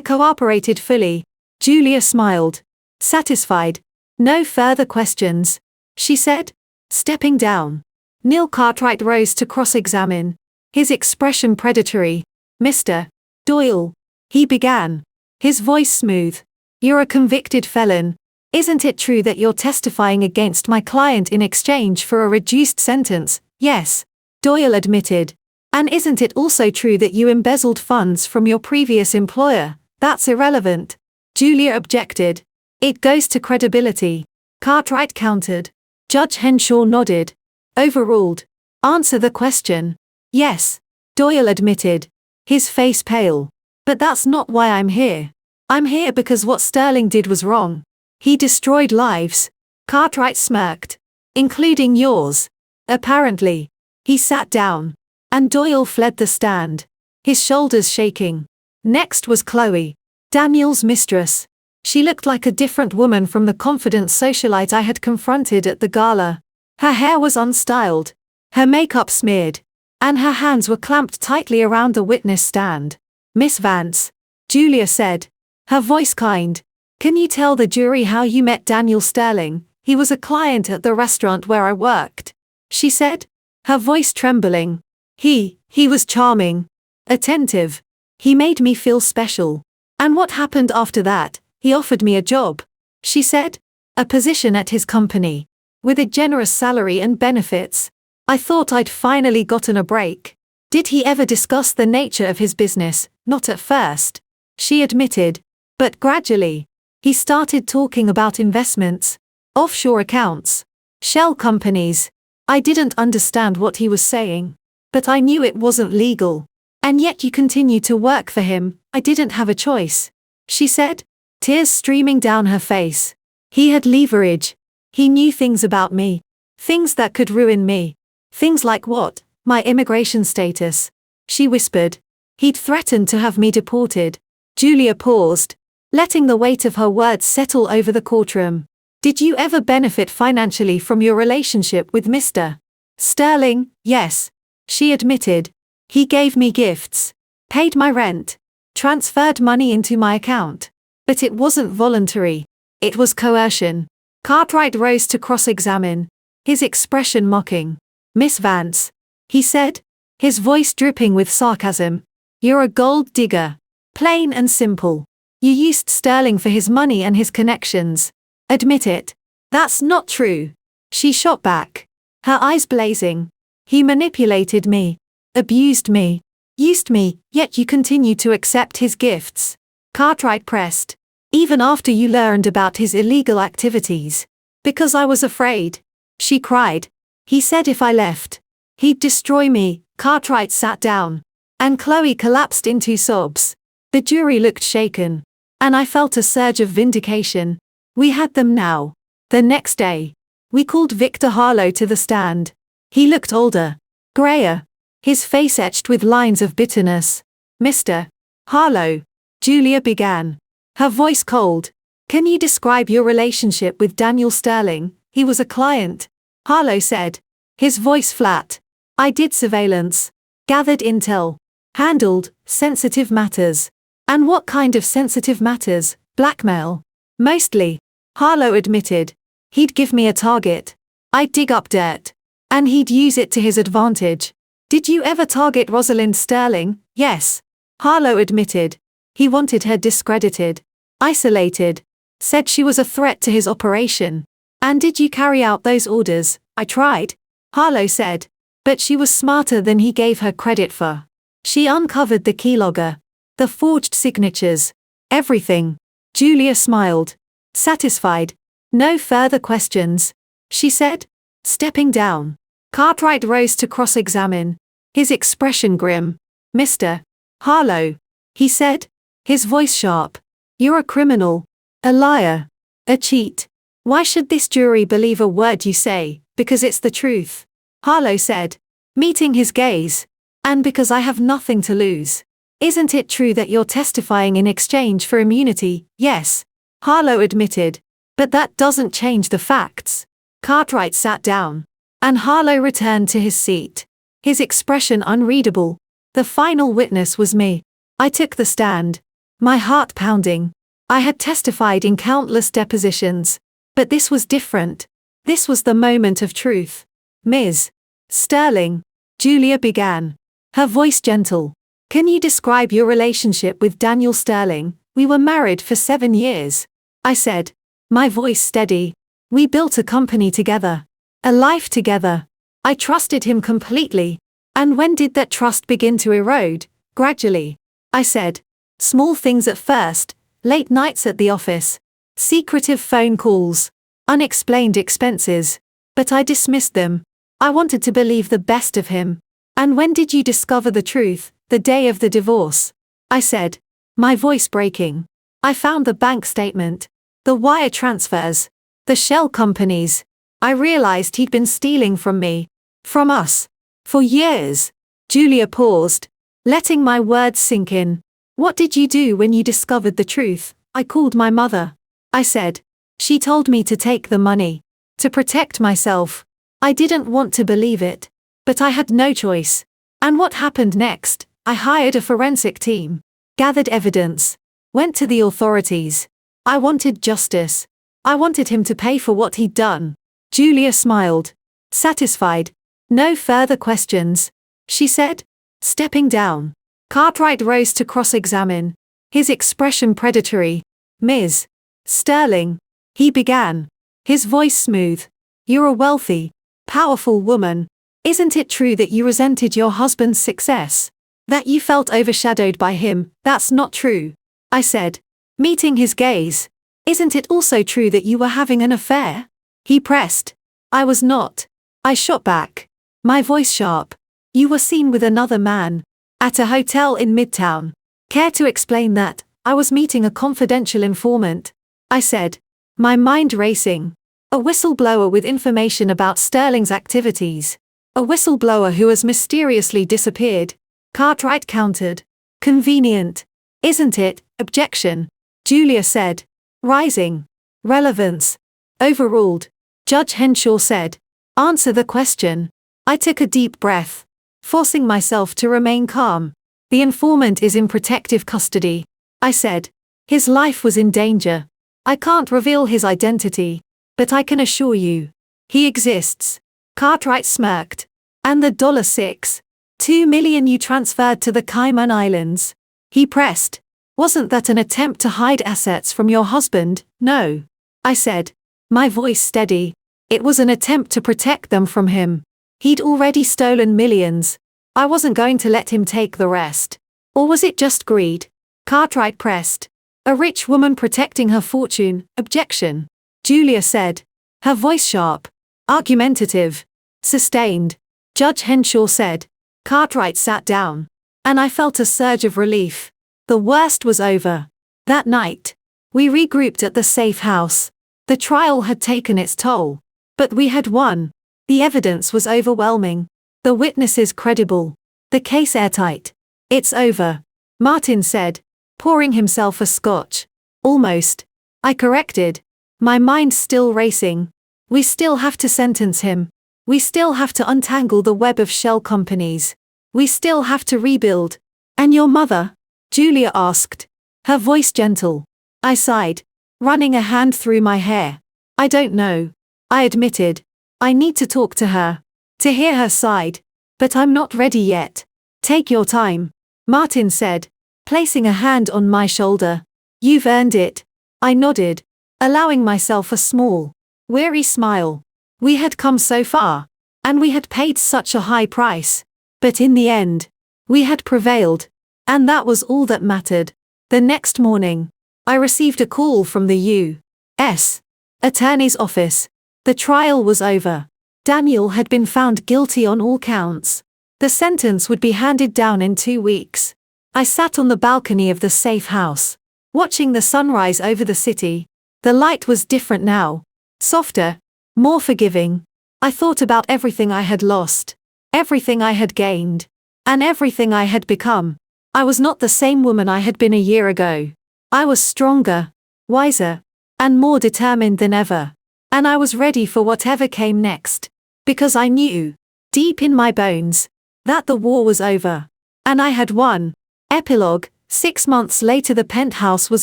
cooperated fully. Julia smiled, satisfied. No further questions, she said, stepping down. Neil Cartwright rose to cross-examine, his expression predatory. Mr. Doyle, he began, his voice smooth. You're a convicted felon. Isn't it true that you're testifying against my client in exchange for a reduced sentence? Yes, Doyle admitted. And isn't it also true that you embezzled funds from your previous employer? That's irrelevant, Julia objected. It goes to credibility, Cartwright countered. Judge Henshaw nodded. Overruled. Answer the question. Yes, Doyle admitted, his face pale. But that's not why I'm here. I'm here because what Sterling did was wrong. He destroyed lives, Cartwright smirked. Including yours. Apparently. He sat down, and Doyle fled the stand, his shoulders shaking. Next was Chloe, Daniel's mistress. She looked like a different woman from the confident socialite I had confronted at the gala. Her hair was unstyled, her makeup smeared, and her hands were clamped tightly around the witness stand. Miss Vance, Julia said, her voice kind. Can you tell the jury how you met Daniel Sterling? He was a client at the restaurant where I worked, she said, her voice trembling. He was charming, attentive. He made me feel special. And what happened after that? He offered me a job, she said, a position at his company, with a generous salary and benefits. I thought I'd finally gotten a break. Did he ever discuss the nature of his business? Not at first, she admitted, but gradually, he started talking about investments, offshore accounts, shell companies. I didn't understand what he was saying, but I knew it wasn't legal. And yet you continue to work for him. I didn't have a choice, she said, tears streaming down her face. He had leverage. He knew things about me, things that could ruin me. Things like what? My immigration status, she whispered. He'd threatened to have me deported. Julia paused, letting the weight of her words settle over the courtroom. Did you ever benefit financially from your relationship with Mr. Sterling? Yes, she admitted. He gave me gifts, paid my rent, transferred money into my account. But it wasn't voluntary. It was coercion. Cartwright rose to cross-examine, his expression mocking. Miss Vance, he said, his voice dripping with sarcasm. You're a gold digger. Plain and simple. You used Sterling for his money and his connections. Admit it. That's not true, she shot back, her eyes blazing. He manipulated me, abused me, used me, yet you continue to accept his gifts. Cartwright pressed. Even after you learned about his illegal activities. Because I was afraid. She cried. He said if I left, he'd destroy me. Cartwright sat down. And Chloe collapsed into sobs. The jury looked shaken. And I felt a surge of vindication. We had them now. The next day, we called Victor Harlow to the stand. He looked older, grayer, his face etched with lines of bitterness. Mr. Harlow, Julia began, her voice cold. Can you describe your relationship with Daniel Sterling? He was a client. Harlow said, his voice flat. I did surveillance, gathered intel, handled sensitive matters. And what kind of sensitive matters? Blackmail. Mostly. Harlow admitted. He'd give me a target. I'd dig up dirt. And he'd use it to his advantage. Did you ever target Rosalind Sterling? Yes. Harlow admitted. He wanted her discredited, isolated. Said she was a threat to his operation. And did you carry out those orders? I tried. Harlow said. But she was smarter than he gave her credit for. She uncovered the keylogger. The forged signatures. Everything. Julia smiled. Satisfied. No further questions. She said. Stepping down. Cartwright rose to cross-examine. His expression grim. Mr. Harlow. He said. His voice sharp. You're a criminal. A liar. A cheat. Why should this jury believe a word you say? Because it's the truth. Harlow said. Meeting his gaze. And because I have nothing to lose. Isn't it true that you're testifying in exchange for immunity? Yes. Harlow admitted. But that doesn't change the facts. Cartwright sat down. And Harlow returned to his seat. His expression unreadable. The final witness was me. I took the stand. My heart pounding. I had testified in countless depositions. But this was different. This was the moment of truth. Ms. Sterling. Julia began. Her voice gentle. Can you describe your relationship with Daniel Sterling? We were married for 7 years. I said. My voice steady. We built a company together. A life together. I trusted him completely. And when did that trust begin to erode? Gradually. I said. Small things at first. Late nights at the office. Secretive phone calls. Unexplained expenses. But I dismissed them. I wanted to believe the best of him. And when did you discover the truth? The day of the divorce. I said. My voice breaking. I found the bank statement. The wire transfers. The shell companies. I realized he'd been stealing from me. From us. For years. Julia paused. Letting my words sink in. What did you do when you discovered the truth? I called my mother. I said. She told me to take the money. To protect myself. I didn't want to believe it. But I had no choice. And what happened next? I hired a forensic team. Gathered evidence. Went to the authorities. I wanted justice. I wanted him to pay for what he'd done. Julia smiled. Satisfied. No further questions. She said. Stepping down. Cartwright rose to cross-examine. His expression predatory. Ms. Sterling. He began. His voice smooth. You're a wealthy, powerful woman. Isn't it true that you resented your husband's success? That you felt overshadowed by him? That's not true. I said. Meeting his gaze. Isn't it also true that you were having an affair? He pressed. I was not. I shot back. My voice sharp. You were seen with another man. At a hotel in Midtown. Care to explain that? I was meeting a confidential informant. I said. My mind racing. A whistleblower with information about Sterling's activities. A whistleblower who has mysteriously disappeared. Cartwright countered. Convenient. Isn't it? Objection. Julia said. Rising. Relevance. Overruled. Judge Henshaw said. Answer the question. I took a deep breath. Forcing myself to remain calm. The informant is in protective custody. I said. His life was in danger. I can't reveal his identity. But I can assure you. He exists. Cartwright smirked. And the $2 million you transferred to the Cayman Islands? He pressed. Wasn't that an attempt to hide assets from your husband? No. I said. My voice steady. It was an attempt to protect them from him. He'd already stolen millions. I wasn't going to let him take the rest. Or was it just greed? Cartwright pressed. A rich woman protecting her fortune. Objection. Julia said. Her voice sharp. Argumentative. Sustained. Judge Henshaw said. Cartwright sat down. And I felt a surge of relief. The worst was over. That night, we regrouped at the safe house. The trial had taken its toll. But we had won. The evidence was overwhelming. The witnesses credible. The case airtight. It's over, Martin said, pouring himself a scotch. Almost. I corrected. My mind still racing. We still have to sentence him. We still have to untangle the web of shell companies. We still have to rebuild. And your mother? Julia asked. Her voice gentle. I sighed, running a hand through my hair. I don't know. I admitted. I need to talk to her. To hear her side. But I'm not ready yet. Take your time, Martin said, placing a hand on my shoulder. You've earned it. I nodded, allowing myself a small, weary smile. We had come so far, and we had paid such a high price. But in the end, we had prevailed, and that was all that mattered. The next morning, I received a call from the U.S. Attorney's office. The trial was over. Daniel had been found guilty on all counts. The sentence would be handed down in 2 weeks. I sat on the balcony of the safe house, watching the sunrise over the city. The light was different now. Softer, more forgiving. I thought about everything I had lost, everything I had gained, and everything I had become. I was not the same woman I had been a year ago. I was stronger, wiser, and more determined than ever. And I was ready for whatever came next. Because I knew, deep in my bones, that the war was over. And I had won. Epilogue. 6 months later the penthouse was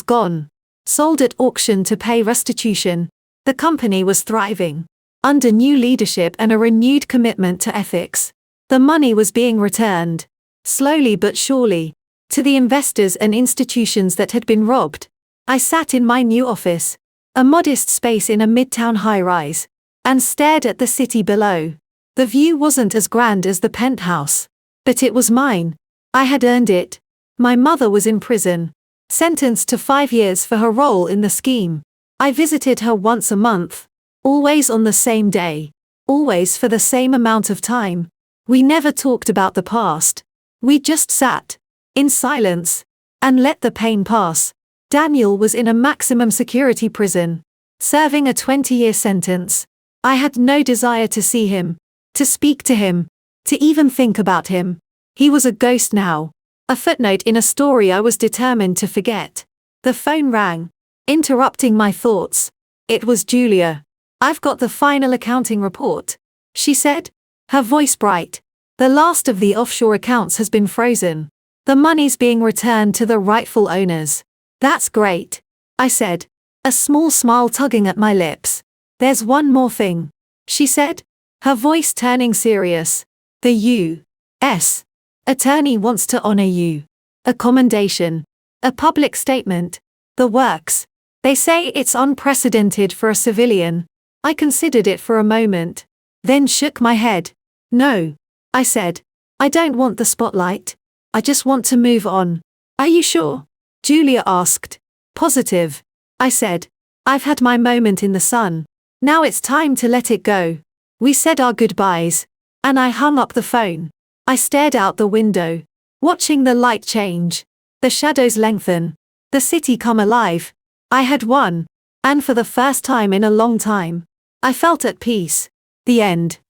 gone. Sold at auction to pay restitution. The company was thriving. Under new leadership and a renewed commitment to ethics. The money was being returned. Slowly but surely. To the investors and institutions that had been robbed. I sat in my new office. A modest space in a midtown high-rise. And stared at the city below. The view wasn't as grand as the penthouse. But it was mine. I had earned it. My mother was in prison. Sentenced to 5 years for her role in the scheme. I visited her once a month. Always on the same day. Always for the same amount of time. We never talked about the past. We just sat. In silence. And let the pain pass. Daniel was in a maximum security prison. Serving a 20-year sentence. I had no desire to see him. To speak to him. To even think about him. He was a ghost now. A footnote in a story I was determined to forget. The phone rang. Interrupting my thoughts. It was Julia. I've got the final accounting report, she said. Her voice bright. The last of the offshore accounts has been frozen. The money's being returned to the rightful owners. That's great, I said. A small smile tugging at my lips. There's one more thing, she said. Her voice turning serious. The U.S. Attorney wants to honor you. A commendation. A public statement. The works. They say it's unprecedented for a civilian. I considered it for a moment. Then shook my head. No, I said. I don't want the spotlight. I just want to move on. Are you sure? Julia asked. Positive. I said. I've had my moment in the sun. Now it's time to let it go. We said our goodbyes. And I hung up the phone. I stared out the window. Watching the light change. The shadows lengthen. The city come alive. I had won. And for the first time in a long time, I felt at peace. The end.